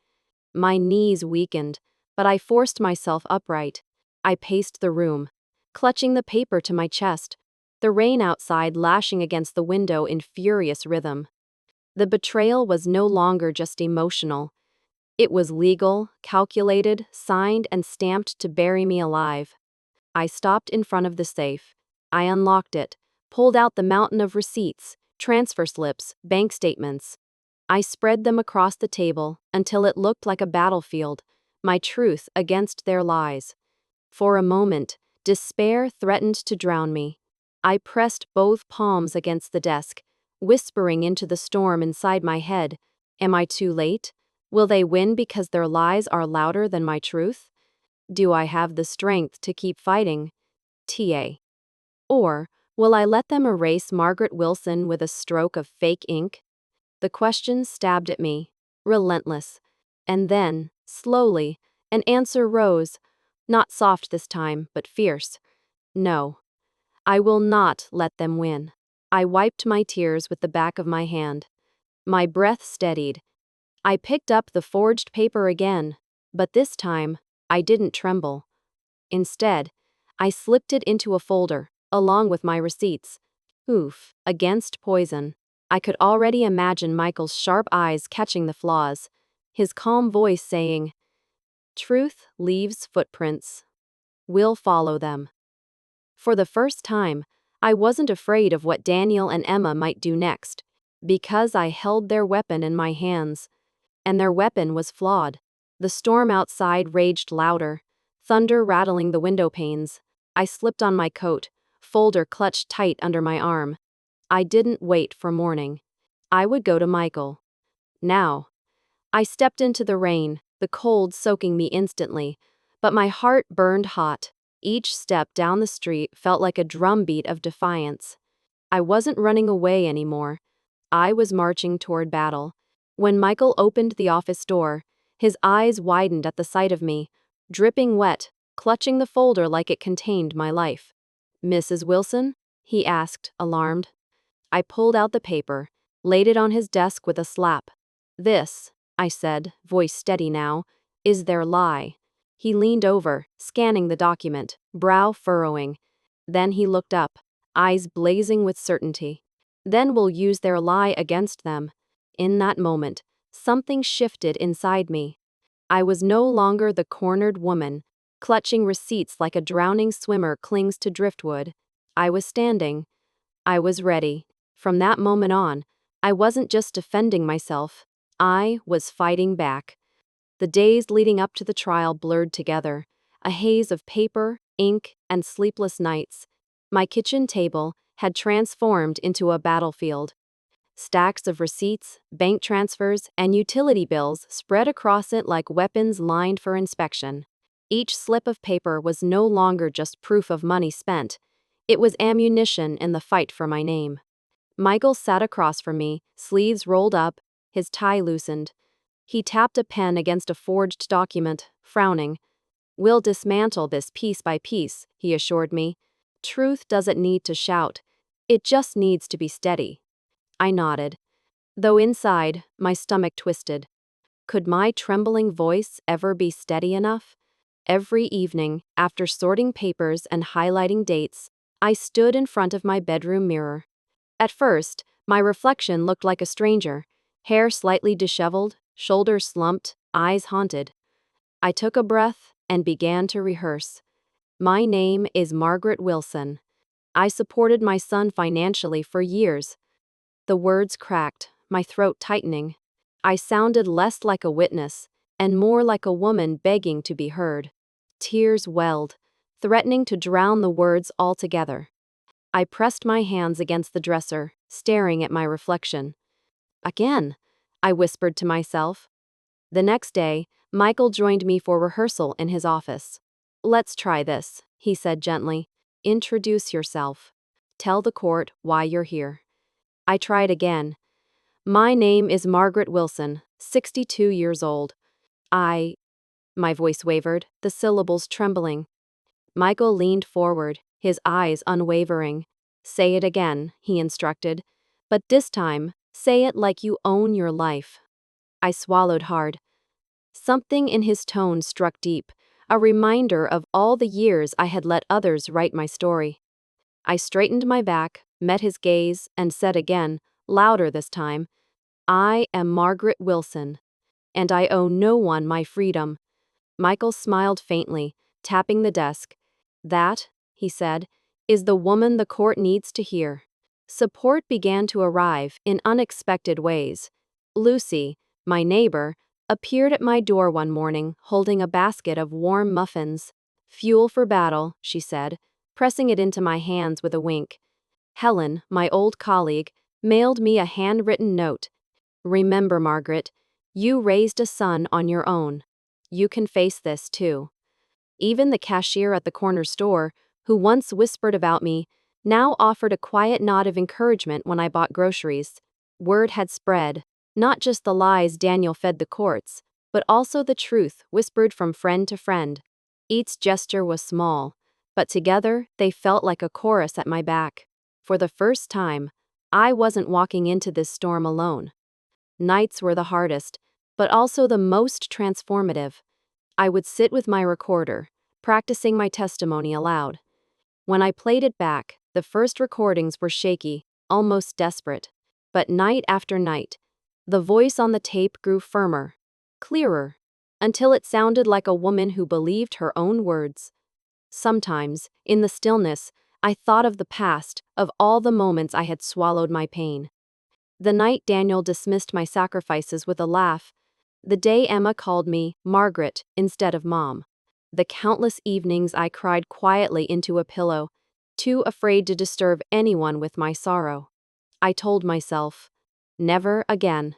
My knees weakened, but I forced myself upright. I paced the room, clutching the paper to my chest, the rain outside lashing against the window in furious rhythm. The betrayal was no longer just emotional. It was legal, calculated, signed, and stamped to bury me alive. I stopped in front of the safe. I unlocked it, pulled out the mountain of receipts, transfer slips, bank statements. I spread them across the table until it looked like a battlefield, my truth against their lies. For a moment, despair threatened to drown me. I pressed both palms against the desk, whispering into the storm inside my head, "Am I too late? Will they win because their lies are louder than my truth? Do I have the strength to keep fighting? TA. Or will I let them erase Margaret Wilson with a stroke of fake ink?" The question stabbed at me, relentless. And then, slowly, an answer rose, not soft this time, but fierce. No, I will not let them win. I wiped my tears with the back of my hand. My breath steadied. I picked up the forged paper again, but this time, I didn't tremble. Instead, I slipped it into a folder, along with my receipts. Oof, against poison. I could already imagine Michael's sharp eyes catching the flaws, his calm voice saying, "Truth leaves footprints. We'll follow them." For the first time, I wasn't afraid of what Daniel and Emma might do next, because I held their weapon in my hands. And their weapon was flawed. The storm outside raged louder. thunder rattling the window panes. I slipped on my coat, folder clutched tight under my arm. I didn't wait for morning. I would go to Michael. Now. I stepped into the rain, the cold soaking me instantly, but my heart burned hot. Each step down the street felt like a drumbeat of defiance. I wasn't running away anymore. I was marching toward battle. When Michael opened the office door, his eyes widened at the sight of me, dripping wet, clutching the folder like it contained my life. "Mrs. Wilson?" he asked, alarmed. I pulled out the paper, laid it on his desk with a slap. "This," I said, voice steady now, "is their lie." He leaned over, scanning the document, brow furrowing. Then he looked up, eyes blazing with certainty. "Then we'll use their lie against them." In that moment, something shifted inside me. I was no longer the cornered woman, clutching receipts like a drowning swimmer clings to driftwood. I was standing. I was ready. From that moment on, I wasn't just defending myself. I was fighting back. The days leading up to the trial blurred together, a haze of paper, ink, and sleepless nights. My kitchen table had transformed into a battlefield. Stacks of receipts, bank transfers, and utility bills spread across it like weapons lined for inspection. Each slip of paper was no longer just proof of money spent. It was ammunition in the fight for my name. Michael sat across from me, sleeves rolled up, his tie loosened. He tapped a pen against a forged document, frowning. "We'll dismantle this piece by piece," he assured me. "Truth doesn't need to shout. It just needs to be steady." I nodded, though inside, my stomach twisted. Could my trembling voice ever be steady enough? Every evening, after sorting papers and highlighting dates, I stood in front of my bedroom mirror. At first, my reflection looked like a stranger, hair slightly disheveled, shoulders slumped, eyes haunted. I took a breath and began to rehearse. "My name is Margaret Wilson. I supported my son financially for years." The words cracked, my throat tightening. I sounded less like a witness, and more like a woman begging to be heard. Tears welled, threatening to drown the words altogether. I pressed my hands against the dresser, staring at my reflection. "Again," I whispered to myself. The next day, Michael joined me for rehearsal in his office. "Let's try this," he said gently. "Introduce yourself. Tell the court why you're here." I tried again. "My name is Margaret Wilson, 62 years old. I—" My voice wavered, the syllables trembling. Michael leaned forward, his eyes unwavering. "Say it again," he instructed. "But this time, say it like you own your life." I swallowed hard. Something in his tone struck deep, a reminder of all the years I had let others write my story. I straightened my back, met his gaze, and said again, louder this time, "I am Margaret Wilson, and I owe no one my freedom." Michael smiled faintly, tapping the desk. "That," he said, "is the woman the court needs to hear." Support began to arrive in unexpected ways. Lucy, my neighbor, appeared at my door one morning holding a basket of warm muffins. "Fuel for battle," she said, pressing it into my hands with a wink. Helen, my old colleague, mailed me a handwritten note. "Remember, Margaret, you raised a son on your own. You can face this too." Even the cashier at the corner store, who once whispered about me, now offered a quiet nod of encouragement when I bought groceries. Word had spread, not just the lies Daniel fed the courts, but also the truth whispered from friend to friend. Each gesture was small, but together they felt like a chorus at my back. For the first time, I wasn't walking into this storm alone. Nights were the hardest, but also the most transformative. I would sit with my recorder, practicing my testimony aloud. When I played it back, the first recordings were shaky, almost desperate. But night after night, the voice on the tape grew firmer, clearer, until it sounded like a woman who believed her own words. Sometimes, in the stillness, I thought of the past, of all the moments I had swallowed my pain. The night Daniel dismissed my sacrifices with a laugh. The day Emma called me Margaret instead of Mom. The countless evenings I cried quietly into a pillow, too afraid to disturb anyone with my sorrow. I told myself, never again.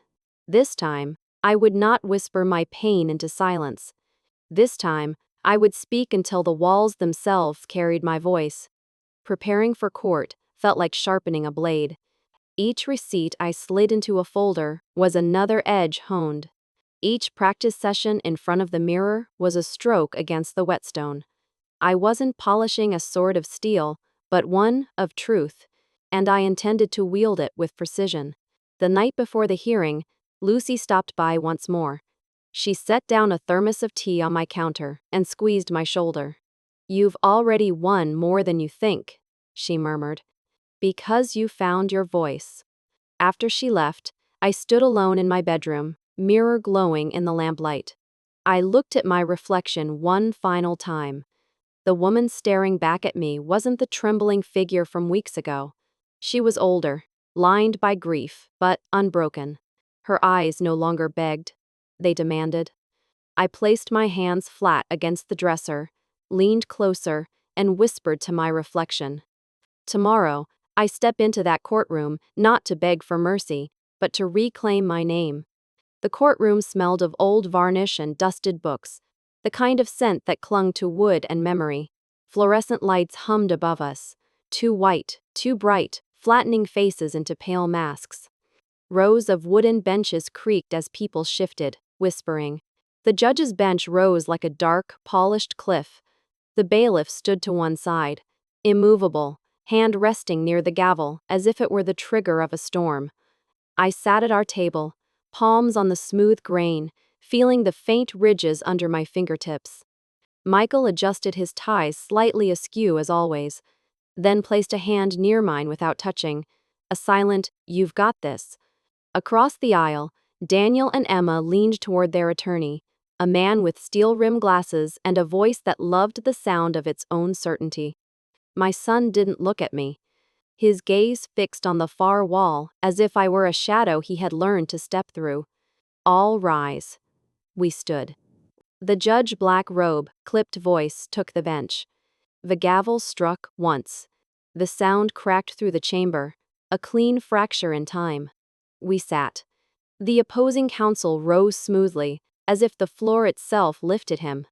This time, I would not whisper my pain into silence. This time, I would speak until the walls themselves carried my voice. Preparing for court felt like sharpening a blade. Each receipt I slid into a folder was another edge honed. Each practice session in front of the mirror was a stroke against the whetstone. I wasn't polishing a sword of steel, but one of truth, and I intended to wield it with precision. The night before the hearing, Lucy stopped by once more. She set down a thermos of tea on my counter and squeezed my shoulder. "You've already won more than you think," she murmured. "Because you found your voice." After she left, I stood alone in my bedroom, mirror glowing in the lamplight. I looked at my reflection one final time. The woman staring back at me wasn't the trembling figure from weeks ago. She was older, lined by grief, but unbroken. Her eyes no longer begged. They demanded. I placed my hands flat against the dresser, leaned closer, and whispered to my reflection. Tomorrow, I step into that courtroom not to beg for mercy, but to reclaim my name. The courtroom smelled of old varnish and dusted books, the kind of scent that clung to wood and memory. Fluorescent lights hummed above us, too white, too bright, flattening faces into pale masks. Rows of wooden benches creaked as people shifted, whispering. The judge's bench rose like a dark, polished cliff. The bailiff stood to one side, immovable, hand resting near the gavel as if it were the trigger of a storm. I sat at our table, palms on the smooth grain, feeling the faint ridges under my fingertips. Michael adjusted his ties slightly askew as always, then placed a hand near mine without touching. A silent, "You've got this." Across the aisle, Daniel and Emma leaned toward their attorney, a man with steel-rimmed glasses and a voice that loved the sound of its own certainty. My son didn't look at me. His gaze fixed on the far wall, as if I were a shadow he had learned to step through. "All rise." We stood. The judge's black robe, clipped voice took the bench. The gavel struck once. The sound cracked through the chamber, a clean fracture in time. We sat. The opposing counsel rose smoothly, as if the floor itself lifted him.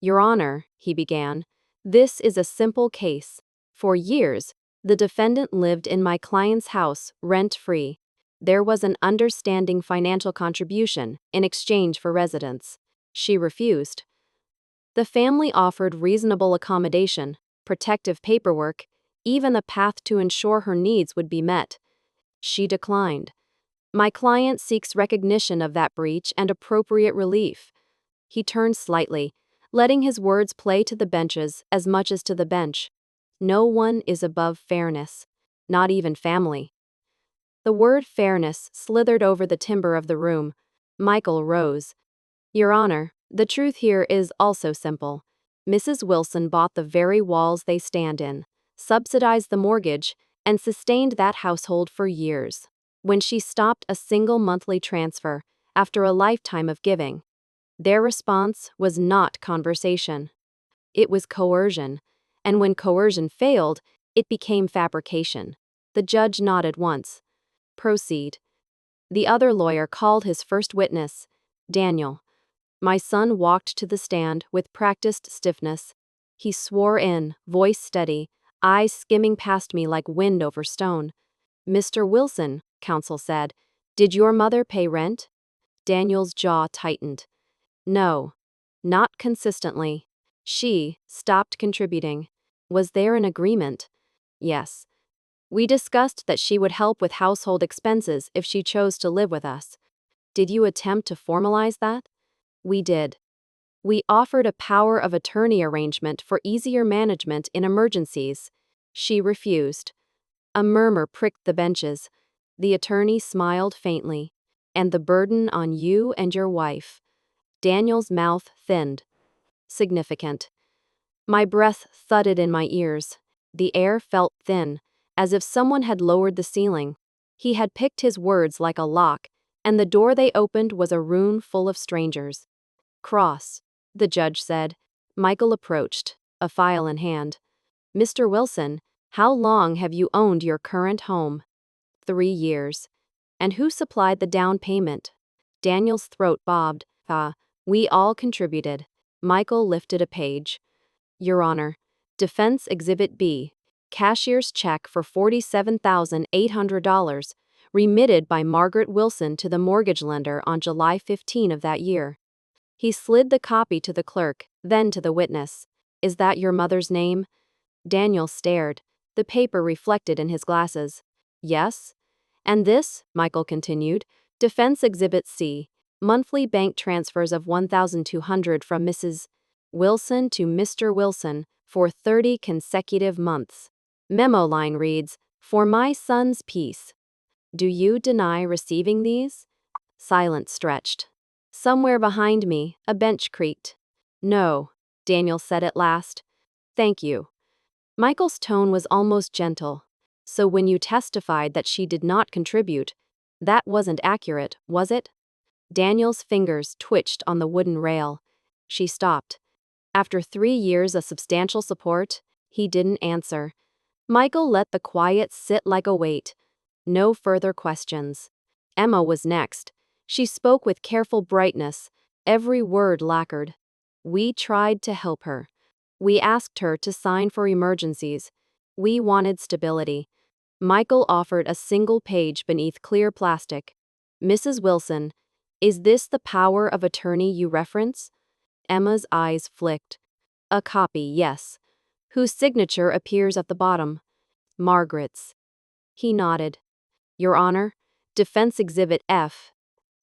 "Your Honor," he began, "this is a simple case. For years, the defendant lived in my client's house, rent-free. There was an understanding financial contribution in exchange for residence. She refused. The family offered reasonable accommodation, protective paperwork, even a path to ensure her needs would be met. She declined. My client seeks recognition of that breach and appropriate relief." He turned slightly, letting his words play to the benches as much as to the bench. "No one is above fairness, not even family." The word fairness slithered over the timber of the room. Michael rose. "Your Honor, the truth here is also simple. Mrs. Wilson bought the very walls they stand in, subsidized the mortgage, and sustained that household for years. When she stopped a single monthly transfer, after a lifetime of giving, their response was not conversation. It was coercion, and when coercion failed, it became fabrication." The judge nodded once. "Proceed." The other lawyer called his first witness, Daniel. My son walked to the stand with practiced stiffness. He swore in, voice steady, eyes skimming past me like wind over stone. "Mr. Wilson," counsel said, "did your mother pay rent?" Daniel's jaw tightened. "No. Not consistently. She stopped contributing." "Was there an agreement?" "Yes. We discussed that she would help with household expenses if she chose to live with us." "Did you attempt to formalize that?" "We did. We offered a power of attorney arrangement for easier management in emergencies." She refused. A murmur pricked the benches. The attorney smiled faintly. "And the burden on you and your wife." Daniel's mouth thinned. "Significant." My breath thudded in my ears. The air felt thin, as if someone had lowered the ceiling. He had picked his words like a lock, and the door they opened was a room full of strangers. "Cross," the judge said. Michael approached, a file in hand. Mr. Wilson, how long have you owned your current home? 3 years. And who supplied the down payment? Daniel's throat bobbed. We all contributed. Michael lifted a page. Your Honor, Defense Exhibit B, cashier's check for $47,800, remitted by Margaret Wilson to the mortgage lender on July 15 of that year. He slid the copy to the clerk, then to the witness. Is that your mother's name? Daniel stared. The paper reflected in his glasses. Yes. And this, Michael continued, Defense Exhibit C, monthly bank transfers of $1,200 from Mrs. Wilson to Mr. Wilson for 30 consecutive months. Memo line reads, For my son's peace. Do you deny receiving these? Silence stretched. Somewhere behind me, a bench creaked. No, Daniel said at last. Thank you. Michael's tone was almost gentle. So when you testified that she did not contribute, that wasn't accurate, was it? Daniel's fingers twitched on the wooden rail. She stopped. After 3 years of substantial support, he didn't answer. Michael let the quiet sit like a weight. No further questions. Emma was next. She spoke with careful brightness, every word lacquered. We tried to help her. We asked her to sign for emergencies. We wanted stability. Michael offered a single page beneath clear plastic. Mrs. Wilson, is this the power of attorney you reference? Emma's eyes flicked. A copy, yes. Whose signature appears at the bottom? Margaret's. He nodded. Your Honor, Defense Exhibit F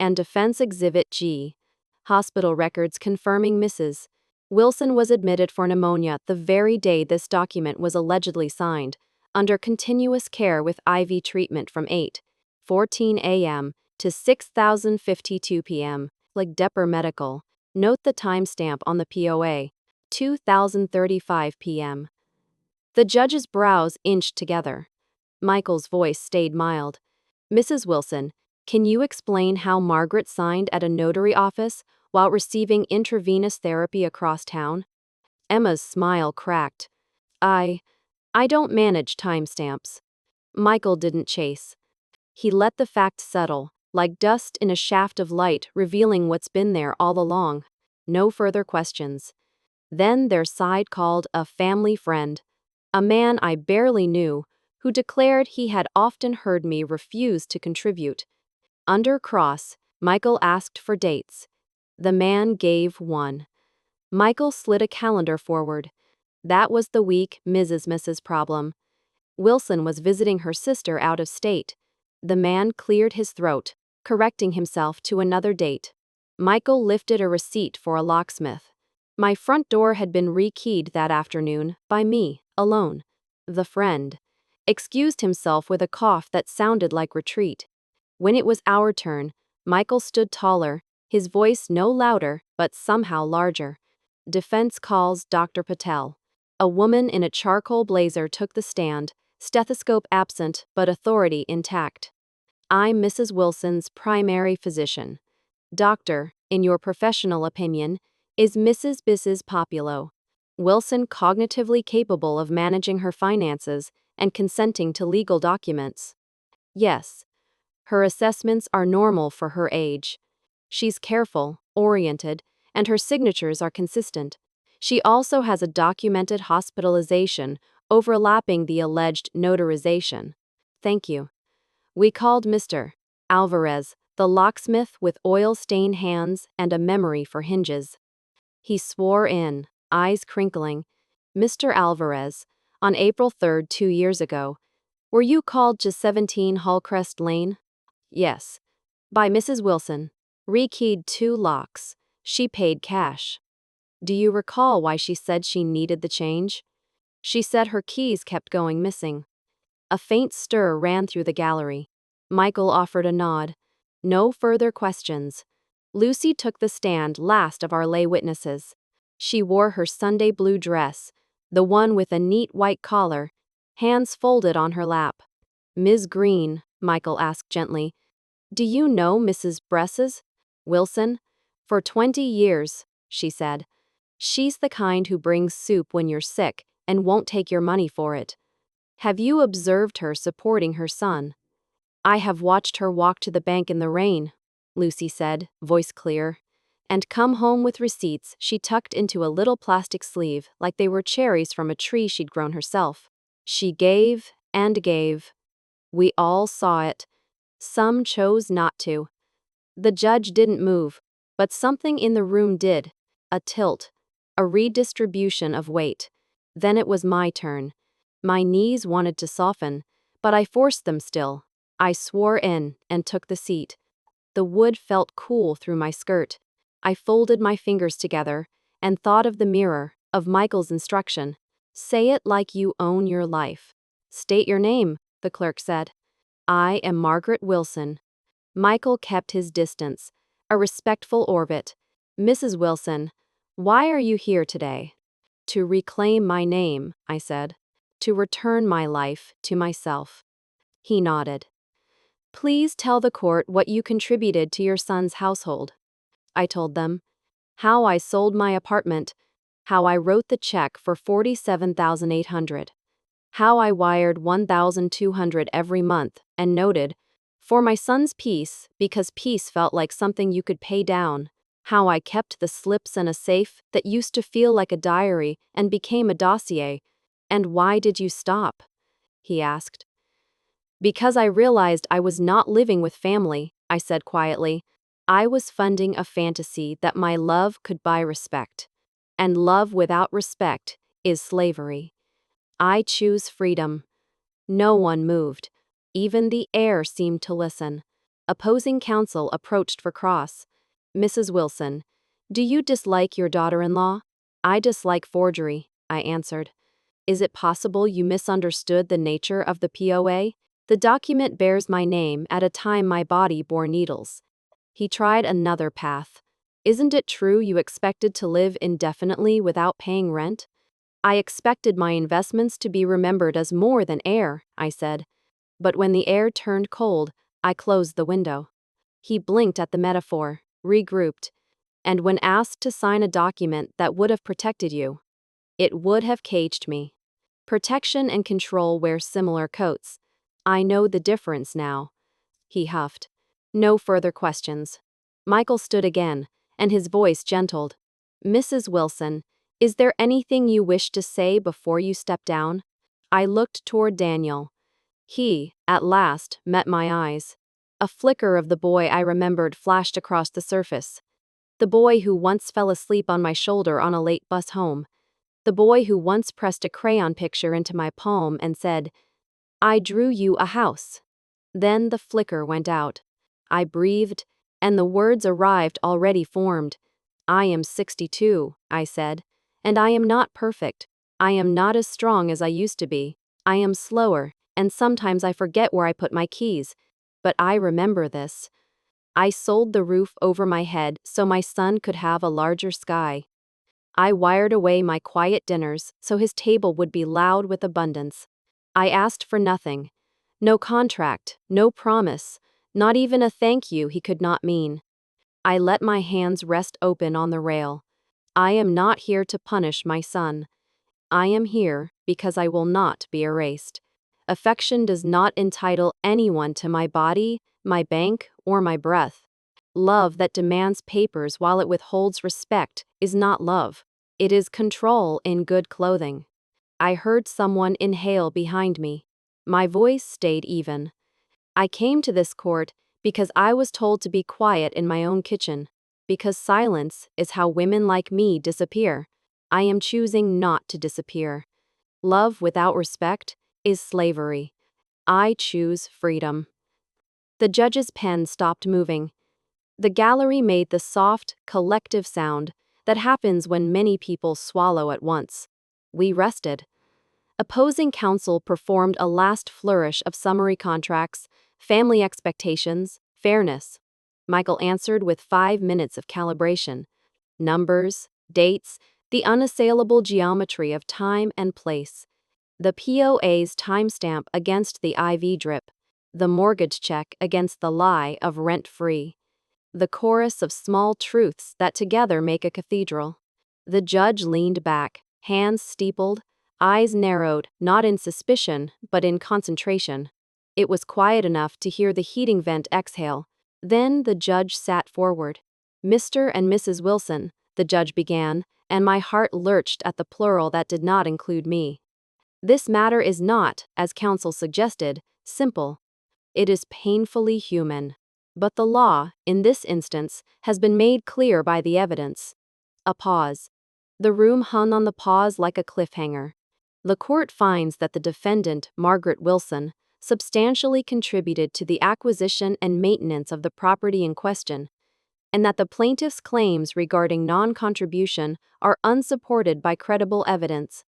and Defense Exhibit G. Hospital records confirming Mrs. Wilson was admitted for pneumonia the very day this document was allegedly signed, under continuous care with IV treatment from 8:14 a.m. to 6:52 p.m., like Depper Medical. Note the timestamp on the POA, 2035 p.m. The judge's brows inched together. Michael's voice stayed mild. Mrs. Wilson, can you explain how Margaret signed at a notary office while receiving intravenous therapy across town? Emma's smile cracked. I don't manage timestamps. Michael didn't chase. He let the fact settle, like dust in a shaft of light revealing what's been there all along. No further questions. Then their side called a family friend, a man I barely knew, who declared he had often heard me refuse to contribute. Under cross, Michael asked for dates. The man gave one. Michael slid a calendar forward. That was the week Mrs. problem. Wilson was visiting her sister out of state. The man cleared his throat, correcting himself to another date. Michael lifted a receipt for a locksmith. My front door had been rekeyed that afternoon, by me, alone. The friend excused himself with a cough that sounded like retreat. When it was our turn, Michael stood taller, his voice no louder, but somehow larger. Defense calls Dr. Patel. A woman in a charcoal blazer took the stand, stethoscope absent but authority intact. I'm Mrs. Wilson's primary physician. Doctor, in your professional opinion, is Mrs. Populo Wilson cognitively capable of managing her finances and consenting to legal documents? Yes. Her assessments are normal for her age. She's careful, oriented, and her signatures are consistent. She also has a documented hospitalization overlapping the alleged notarization. Thank you. We called Mr. Alvarez, the locksmith with oil-stained hands and a memory for hinges. He swore in, eyes crinkling. Mr. Alvarez, on April 3, 2 years ago, were you called to 17 Hallcrest Lane? Yes. By Mrs. Wilson. Rekeyed 2 locks. She paid cash. Do you recall why she said she needed the change? She said her keys kept going missing. A faint stir ran through the gallery. Michael offered a nod. No further questions. Lucy took the stand last of our lay witnesses. She wore her Sunday blue dress, the one with a neat white collar, hands folded on her lap. Ms. Green, Michael asked gently, do you know Mrs. Wilson? For 20 years, she said. She's the kind who brings soup when you're sick and won't take your money for it. Have you observed her supporting her son? I have watched her walk to the bank in the rain, Lucy said, voice clear, and come home with receipts she tucked into a little plastic sleeve like they were cherries from a tree she'd grown herself. She gave and gave. We all saw it. Some chose not to. The judge didn't move, but something in the room did. A tilt. A redistribution of weight. Then it was my turn. My knees wanted to soften, but I forced them still. I swore in and took the seat. The wood felt cool through my skirt. I folded my fingers together and thought of the mirror, of Michael's instruction. Say it like you own your life. State your name, the clerk said. I am Margaret Wilson. Michael kept his distance, a respectful orbit. Mrs. Wilson, why are you here today? To reclaim my name, I said. To return my life to myself. He nodded. Please tell the court what you contributed to your son's household. I told them. How I sold my apartment. How I wrote the check for $47,800. How I wired $1,200 every month and noted, for my son's peace, because peace felt like something you could pay down. How I kept the slips in a safe that used to feel like a diary and became a dossier. And why did you stop? He asked. Because I realized I was not living with family, I said quietly. I was funding a fantasy that my love could buy respect. And love without respect is slavery. I choose freedom. No one moved. Even the air seemed to listen. Opposing counsel approached for cross. Mrs. Wilson, do you dislike your daughter-in-law? I dislike forgery, I answered. Is it possible you misunderstood the nature of the POA? The document bears my name at a time my body bore needles. He tried another path. Isn't it true you expected to live indefinitely without paying rent? I expected my investments to be remembered as more than air, I said. But when the air turned cold, I closed the window. He blinked at the metaphor, regrouped. And when asked to sign a document that would have protected you, it would have caged me. Protection and control wear similar coats. I know the difference now. He huffed. No further questions. Michael stood again, and his voice gentled. Mrs. Wilson, is there anything you wish to say before you step down? I looked toward Daniel. He, at last, met my eyes. A flicker of the boy I remembered flashed across the surface. The boy who once fell asleep on my shoulder on a late bus home. The boy who once pressed a crayon picture into my palm and said, I drew you a house. Then the flicker went out. I breathed, and the words arrived already formed. I am 62, I said, and I am not perfect. I am not as strong as I used to be. I am slower, and sometimes I forget where I put my keys. But I remember this. I sold the roof over my head so my son could have a larger sky. I wired away my quiet dinners so his table would be loud with abundance. I asked for nothing. No contract, no promise, not even a thank you he could not mean. I let my hands rest open on the rail. I am not here to punish my son. I am here because I will not be erased. Affection does not entitle anyone to my body, my bank, or my breath. Love that demands papers while it withholds respect is not love. It is control in good clothing. I heard someone inhale behind me. My voice stayed even. I came to this court because I was told to be quiet in my own kitchen, because silence is how women like me disappear. I am choosing not to disappear. Love without respect is slavery. I choose freedom. The judge's pen stopped moving. The gallery made the soft, collective sound that happens when many people swallow at once. We rested. Opposing counsel performed a last flourish of summary contracts, family expectations, fairness. Michael answered with 5 minutes of calibration. Numbers, dates, the unassailable geometry of time and place. The POA's timestamp against the IV drip. The mortgage check against the lie of rent-free. The chorus of small truths that together make a cathedral. The judge leaned back, hands steepled, eyes narrowed, not in suspicion, but in concentration. It was quiet enough to hear the heating vent exhale. Then the judge sat forward. "Mr. and Mrs. Wilson," the judge began, and my heart lurched at the plural that did not include me. "This matter is not, as counsel suggested, simple. It is painfully human. But the law, in this instance, has been made clear by the evidence." A pause. The room hung on the pause like a cliffhanger. "The court finds that the defendant, Margaret Wilson, substantially contributed to the acquisition and maintenance of the property in question, and that the plaintiff's claims regarding non-contribution are unsupported by credible evidence.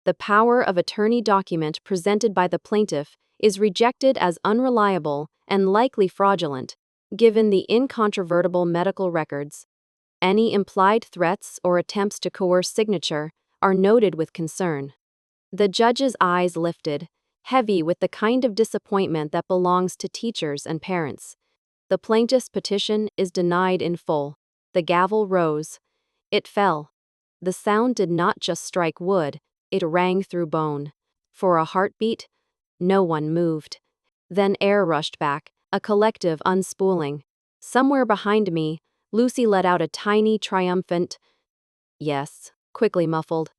The power of attorney document presented by the plaintiff is rejected as unreliable and likely fraudulent, given the incontrovertible medical records. Any implied threats or attempts to coerce signature are noted with concern." The judge's eyes lifted, heavy with the kind of disappointment that belongs to teachers and parents. "The plaintiff's petition is denied in full." The gavel rose. It fell. The sound did not just strike wood, it rang through bone. For a heartbeat, no one moved. Then air rushed back, a collective unspooling. Somewhere behind me, Lucy let out a tiny, triumphant, "Yes," quickly muffled.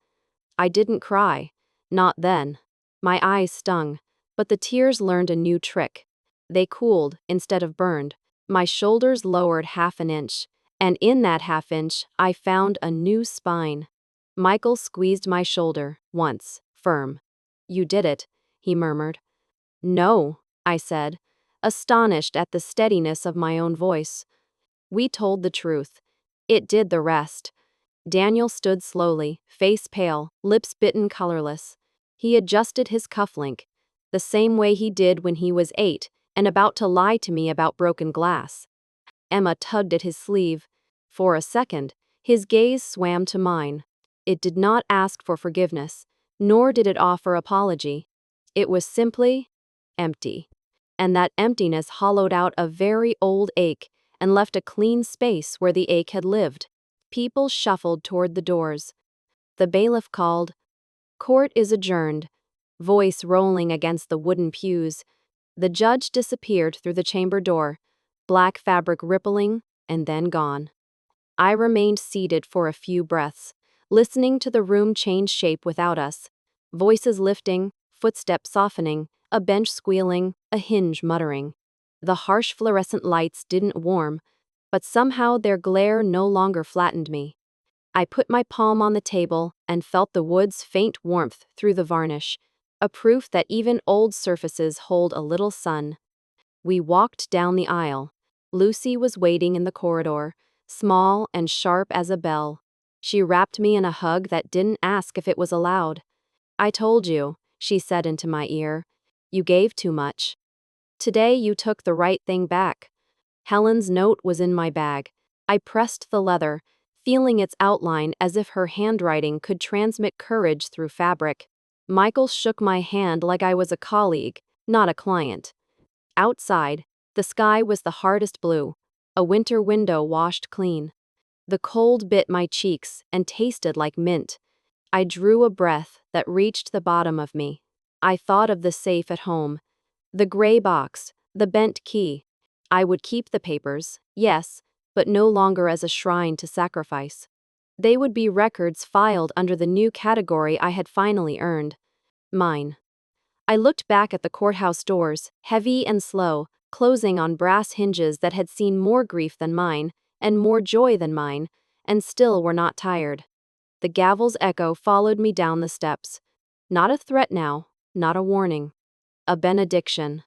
I didn't cry. Not then. My eyes stung, but the tears learned a new trick. They cooled instead of burned. My shoulders lowered half an inch, and in that half inch, I found a new spine. Michael squeezed my shoulder, once, firm. "You did it," he murmured. "No," I said, astonished at the steadiness of my own voice. "We told the truth. It did the rest." Daniel stood slowly, face pale, lips bitten, colorless. He adjusted his cufflink, the same way he did when he was 8 and about to lie to me about broken glass. Emma tugged at his sleeve. For a second, his gaze swam to mine. It did not ask for forgiveness, nor did it offer apology. It was simply empty. And that emptiness hollowed out a very old ache and left a clean space where the ache had lived. People shuffled toward the doors. The bailiff called, "Court is adjourned," voice rolling against the wooden pews. The judge disappeared through the chamber door, black fabric rippling, and then gone. I remained seated for a few breaths, listening to the room change shape without us. Voices lifting, footsteps softening, a bench squealing, a hinge muttering. The harsh fluorescent lights didn't warm, but somehow their glare no longer flattened me. I put my palm on the table and felt the wood's faint warmth through the varnish, a proof that even old surfaces hold a little sun. We walked down the aisle. Lucy was waiting in the corridor, small and sharp as a bell. She wrapped me in a hug that didn't ask if it was allowed. "I told you," she said into my ear. "You gave too much. Today you took the right thing back." Helen's note was in my bag. I pressed the leather, feeling its outline as if her handwriting could transmit courage through fabric. Michael shook my hand like I was a colleague, not a client. Outside, the sky was the hardest blue, a winter window washed clean. The cold bit my cheeks and tasted like mint. I drew a breath that reached the bottom of me. I thought of the safe at home, the gray box, the bent key. I would keep the papers, yes, but no longer as a shrine to sacrifice. They would be records filed under the new category I had finally earned. Mine. I looked back at the courthouse doors, heavy and slow, closing on brass hinges that had seen more grief than mine, and more joy than mine, and still were not tired. The gavel's echo followed me down the steps. Not a threat now, not a warning. A benediction.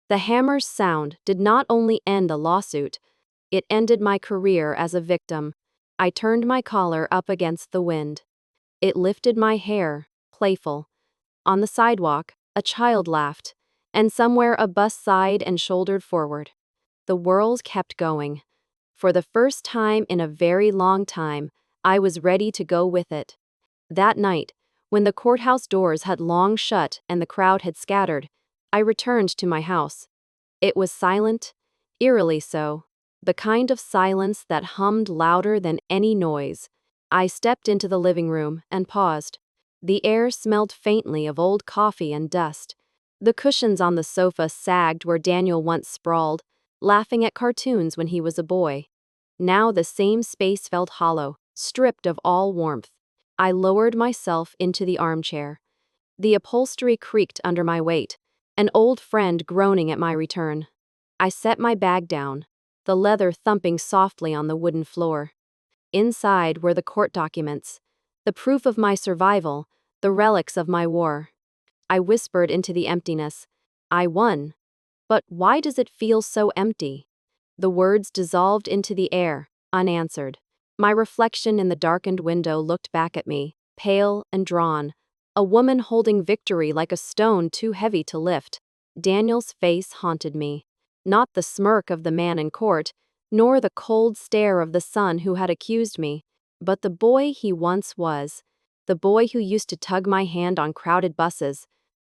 The hammer's sound did not only end a lawsuit, it ended my career as a victim. I turned my collar up against the wind. It lifted my hair, playful. On the sidewalk, a child laughed, and somewhere a bus sighed and shouldered forward. The world kept going. For the first time in a very long time, I was ready to go with it. That night, when the courthouse doors had long shut and the crowd had scattered, I returned to my house. It was silent, eerily so, the kind of silence that hummed louder than any noise. I stepped into the living room and paused. The air smelled faintly of old coffee and dust. The cushions on the sofa sagged where Daniel once sprawled, laughing at cartoons when he was a boy. Now the same space felt hollow, stripped of all warmth. I lowered myself into the armchair. The upholstery creaked under my weight, an old friend groaning at my return. I set my bag down, the leather thumping softly on the wooden floor. Inside were the court documents, the proof of my survival, the relics of my war. I whispered into the emptiness, I won. But why does it feel so empty? The words dissolved into the air, unanswered. My reflection in the darkened window looked back at me, pale and drawn, a woman holding victory like a stone too heavy to lift. Daniel's face haunted me. Not the smirk of the man in court, nor the cold stare of the son who had accused me, but the boy he once was. The boy who used to tug my hand on crowded buses,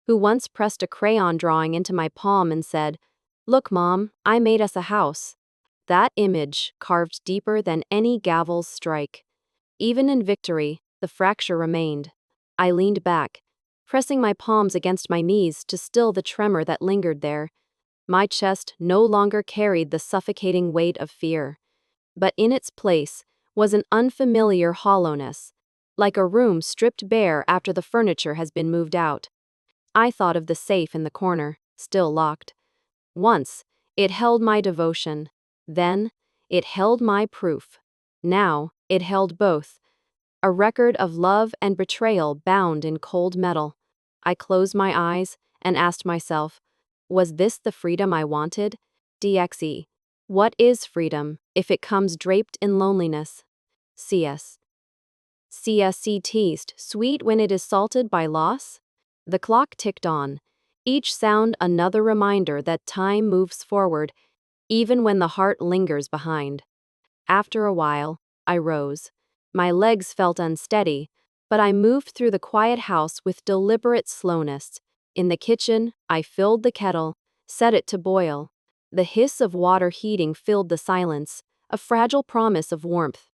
who once pressed a crayon drawing into my palm and said, "Look, Mom, I made us a house." That image carved deeper than any gavel's strike. Even in victory, the fracture remained. I leaned back, pressing my palms against my knees to still the tremor that lingered there. My chest no longer carried the suffocating weight of fear, but in its place was an unfamiliar hollowness, like a room stripped bare after the furniture has been moved out. I thought of the safe in the corner, still locked. Once, it held my devotion. Then, it held my proof. Now, it held both. A record of love and betrayal bound in cold metal. I closed my eyes and asked myself, was this the freedom I wanted? DXE. What is freedom if it comes draped in loneliness? CS. CSC teased, sweet when it is salted by loss? The clock ticked on, each sound another reminder that time moves forward, even when the heart lingers behind. After a while, I rose. My legs felt unsteady, but I moved through the quiet house with deliberate slowness. In the kitchen, I filled the kettle, set it to boil. The hiss of water heating filled the silence, a fragile promise of warmth.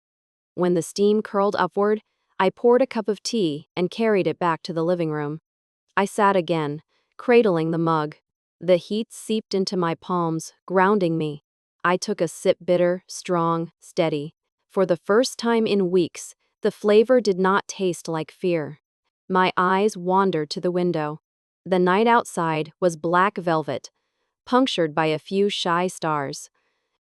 When the steam curled upward, I poured a cup of tea and carried it back to the living room. I sat again, cradling the mug. The heat seeped into my palms, grounding me. I took a sip, bitter, strong, steady. For the first time in weeks, the flavor did not taste like fear. My eyes wandered to the window. The night outside was black velvet, punctured by a few shy stars.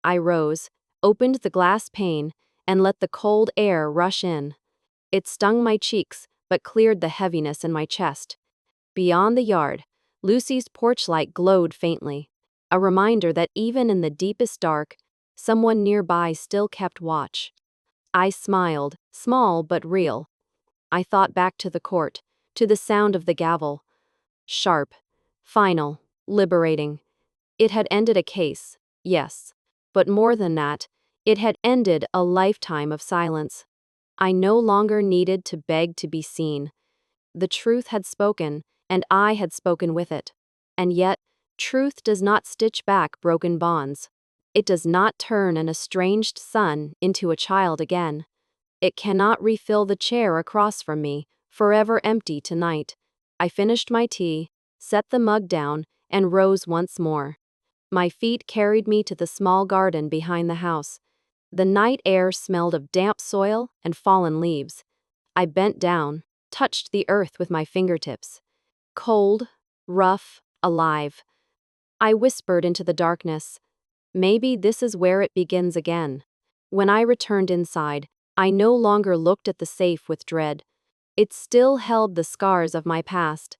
I rose, opened the glass pane, and let the cold air rush in. It stung my cheeks, but cleared the heaviness in my chest. Beyond the yard, Lucy's porch light glowed faintly, a reminder that even in the deepest dark, someone nearby still kept watch. I smiled, small but real. I thought back to the court, to the sound of the gavel. Sharp, final, liberating. It had ended a case, yes, but more than that, it had ended a lifetime of silence. I no longer needed to beg to be seen. The truth had spoken, and I had spoken with it. And yet, truth does not stitch back broken bonds. It does not turn an estranged son into a child again. It cannot refill the chair across from me, forever empty tonight. I finished my tea, set the mug down, and rose once more. My feet carried me to the small garden behind the house. The night air smelled of damp soil and fallen leaves. I bent down, touched the earth with my fingertips. Cold, rough, alive. I whispered into the darkness, maybe this is where it begins again. When I returned inside, I no longer looked at the safe with dread. It still held the scars of my past.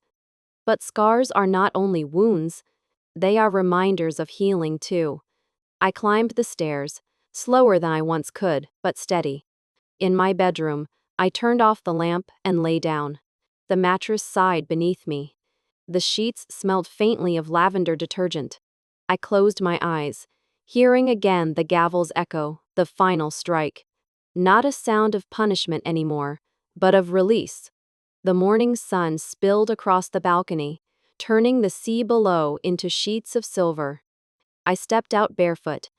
But scars are not only wounds, they are reminders of healing too. I climbed the stairs, slower than I once could, but steady. In my bedroom, I turned off the lamp and lay down. The mattress sighed beneath me. The sheets smelled faintly of lavender detergent. I closed my eyes, hearing again the gavel's echo, the final strike. Not a sound of punishment anymore, but of release. The morning sun spilled across the balcony, turning the sea below into sheets of silver. I stepped out barefoot,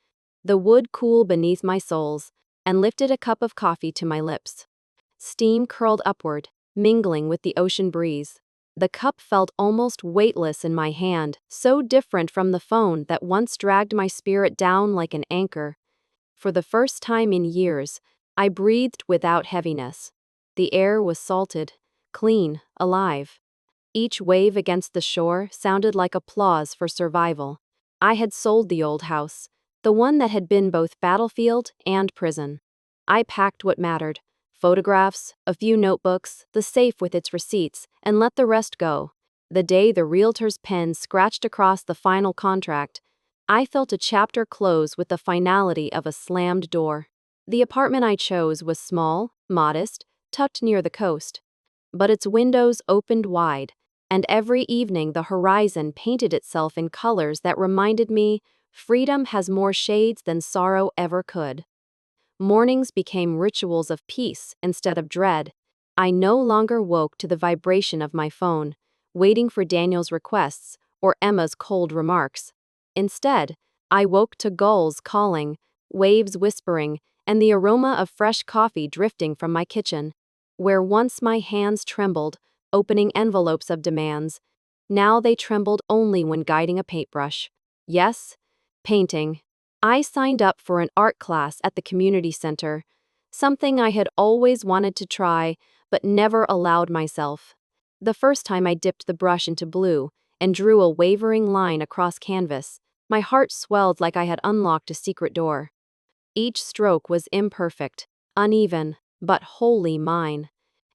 the wood cool beneath my soles, and lifted a cup of coffee to my lips. Steam curled upward, mingling with the ocean breeze. The cup felt almost weightless in my hand, so different from the phone that once dragged my spirit down like an anchor. For the first time in years, I breathed without heaviness. The air was salted, clean, alive. Each wave against the shore sounded like applause for survival. I had sold the old house, the one that had been both battlefield and prison. I packed what mattered: photographs, a few notebooks, the safe with its receipts, and let the rest go. The day the realtor's pen scratched across the final contract, I felt a chapter close with the finality of a slammed door. The apartment I chose was small, modest, tucked near the coast. But its windows opened wide, and every evening the horizon painted itself in colors that reminded me freedom has more shades than sorrow ever could. Mornings became rituals of peace instead of dread. I no longer woke to the vibration of my phone, waiting for Daniel's requests or Emma's cold remarks. Instead, I woke to gulls calling, waves whispering, and the aroma of fresh coffee drifting from my kitchen. Where once my hands trembled, opening envelopes of demands, now they trembled only when guiding a paintbrush. Yes, painting. I signed up for an art class at the community center, something I had always wanted to try, but never allowed myself. The first time I dipped the brush into blue and drew a wavering line across canvas, my heart swelled like I had unlocked a secret door. Each stroke was imperfect, uneven, but wholly mine.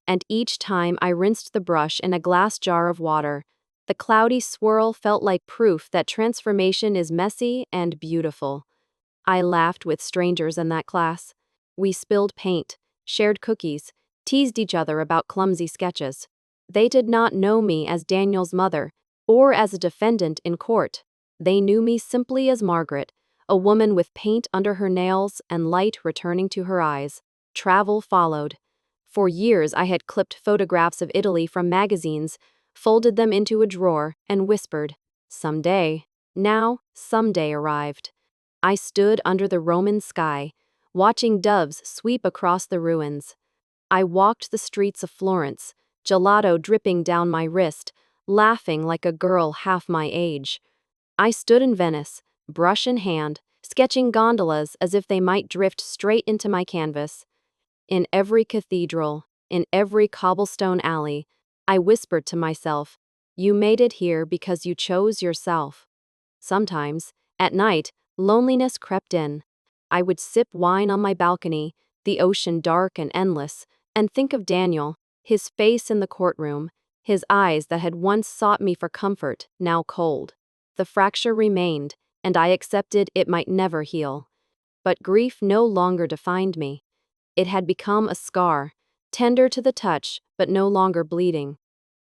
And each time I rinsed the brush in a glass jar of water, the cloudy swirl felt like proof that transformation is messy and beautiful. I laughed with strangers in that class. We spilled paint, shared cookies, teased each other about clumsy sketches. They did not know me as Daniel's mother, or as a defendant in court. They knew me simply as Margaret, a woman with paint under her nails and light returning to her eyes. Travel followed. For years I had clipped photographs of Italy from magazines, folded them into a drawer, and whispered, "Someday." Now, someday arrived. I stood under the Roman sky, watching doves sweep across the ruins. I walked the streets of Florence, gelato dripping down my wrist, laughing like a girl half my age. I stood in Venice, brush in hand, sketching gondolas as if they might drift straight into my canvas. In every cathedral, in every cobblestone alley, I whispered to myself, "You made it here because you chose yourself." Sometimes, at night, loneliness crept in. I would sip wine on my balcony, the ocean dark and endless, and think of Daniel, his face in the courtroom, his eyes that had once sought me for comfort, now cold. The fracture remained, and I accepted it might never heal. But grief no longer defined me. It had become a scar, tender to the touch, but no longer bleeding.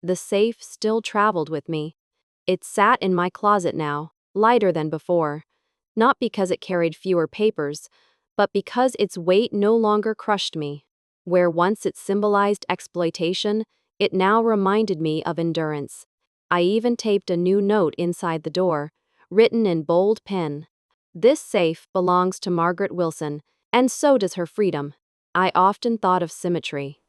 The safe still traveled with me. It sat in my closet now, lighter than before, not because it carried fewer papers, but because its weight no longer crushed me. Where once it symbolized exploitation, it now reminded me of endurance. I even taped a new note inside the door, written in bold pen. "This safe belongs to Margaret Wilson, and so does her freedom." I often thought of symmetry.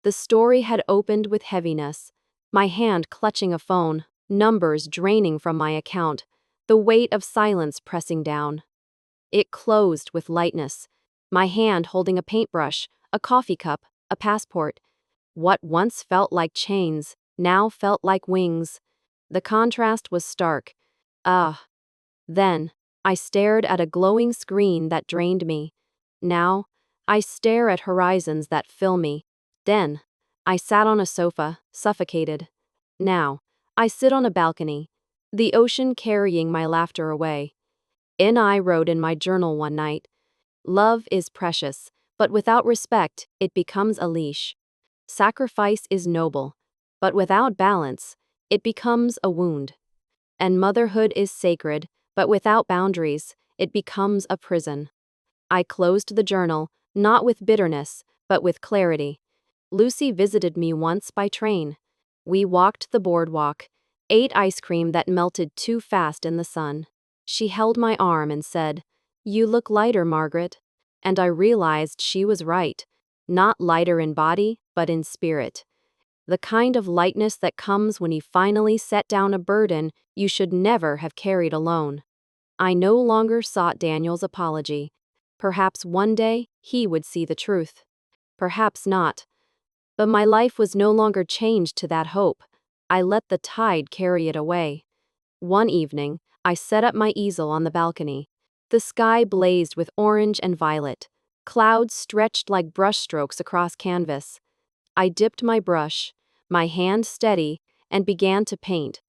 The story had opened with heaviness, my hand clutching a phone, numbers draining from my account, the weight of silence pressing down. It closed with lightness, my hand holding a paintbrush, a coffee cup, a passport. What once felt like chains now felt like wings. The contrast was stark. Ah. Then, I stared at a glowing screen that drained me. Now, I stare at horizons that fill me. Then, I sat on a sofa, suffocated. Now, I sit on a balcony, the ocean carrying my laughter away. I wrote in my journal one night, "Love is precious, but without respect, it becomes a leash. Sacrifice is noble, but without balance, it becomes a wound. And motherhood is sacred, but without boundaries, it becomes a prison." I closed the journal, not with bitterness, but with clarity. Lucy visited me once by train. We walked the boardwalk, ate ice cream that melted too fast in the sun. She held my arm and said, "You look lighter, Margaret." And I realized she was right. Not lighter in body, but in spirit. The kind of lightness that comes when you finally set down a burden you should never have carried alone. I no longer sought Daniel's apology. Perhaps one day he would see the truth. Perhaps not. But my life was no longer changed to that hope. I let the tide carry it away. One evening, I set up my easel on the balcony. The sky blazed with orange and violet. Clouds stretched like brushstrokes across canvas. I dipped my brush, my hand steady, and began to paint.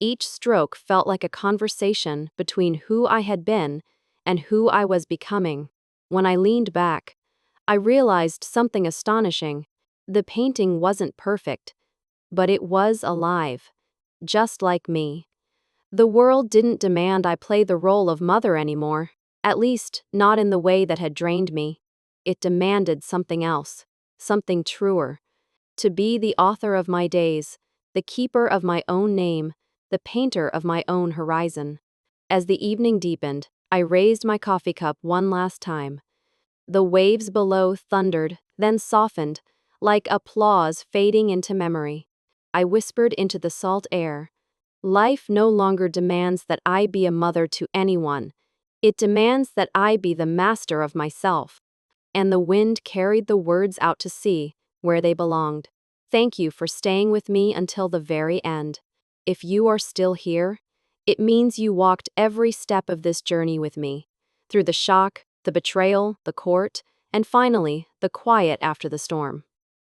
Each stroke felt like a conversation between who I had been and who I was becoming. When I leaned back, I realized something astonishing. The painting wasn't perfect, but it was alive, just like me. The world didn't demand I play the role of mother anymore, at least not in the way that had drained me. It demanded something else, something truer. To be the author of my days, the keeper of my own name, the painter of my own horizon. As the evening deepened, I raised my coffee cup one last time. The waves below thundered, then softened, like applause fading into memory. I whispered into the salt air. Life no longer demands that I be a mother to anyone. It demands that I be the master of myself. And the wind carried the words out to sea, where they belonged. Thank you for staying with me until the very end. If you are still here, it means you walked every step of this journey with me. Through the shock, the betrayal, the court, and finally, the quiet after the storm.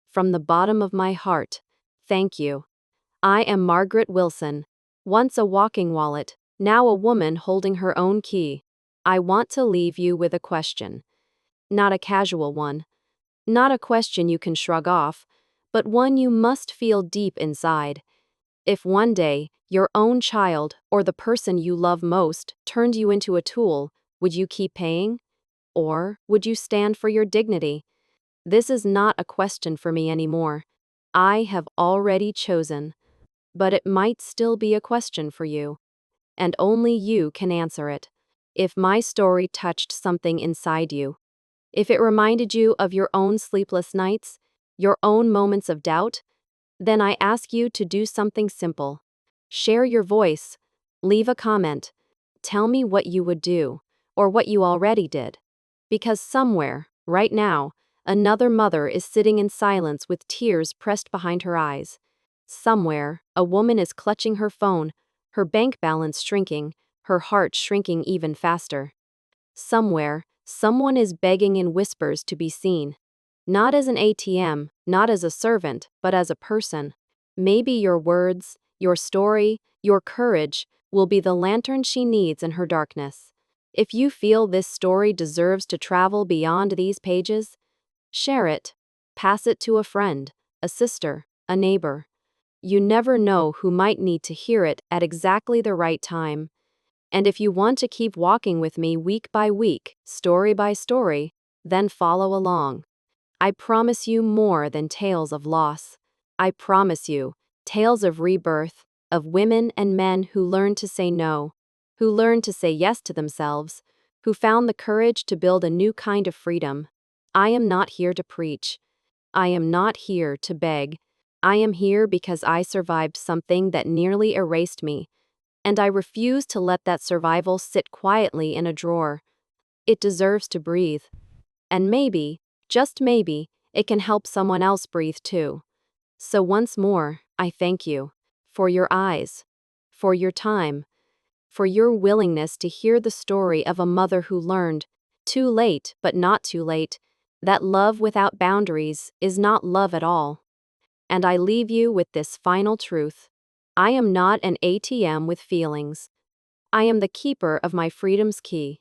From the bottom of my heart, thank you. I am Margaret Wilson, once a walking wallet, now a woman holding her own key. I want to leave you with a question. Not a casual one. Not a question you can shrug off, but one you must feel deep inside. If one day, your own child, or the person you love most, turned you into a tool, would you keep paying? Or would you stand for your dignity? This is not a question for me anymore. I have already chosen. But it might still be a question for you. And only you can answer it. If my story touched something inside you, if it reminded you of your own sleepless nights, your own moments of doubt, then I ask you to do something simple. Share your voice. Leave a comment. Tell me what you would do, or what you already did. Because somewhere, right now, another mother is sitting in silence with tears pressed behind her eyes. Somewhere, a woman is clutching her phone, her bank balance shrinking, her heart shrinking even faster. Somewhere, someone is begging in whispers to be seen. Not as an ATM, not as a servant, but as a person. Maybe your words, your story, your courage will be the lantern she needs in her darkness. If you feel this story deserves to travel beyond these pages, share it. Pass it to a friend, a sister, a neighbor. You never know who might need to hear it at exactly the right time. And if you want to keep walking with me week by week, story by story, then follow along. I promise you more than tales of loss. I promise you tales of rebirth, of women and men who learned to say no, who learned to say yes to themselves, who found the courage to build a new kind of freedom. I am not here to preach. I am not here to beg. I am here because I survived something that nearly erased me, and I refuse to let that survival sit quietly in a drawer. It deserves to breathe. And maybe, just maybe, it can help someone else breathe too. So once more, I thank you. For your eyes. For your time. For your willingness to hear the story of a mother who learned, too late but not too late, that love without boundaries is not love at all. And I leave you with this final truth. I am not an ATM with feelings. I am the keeper of my freedom's key.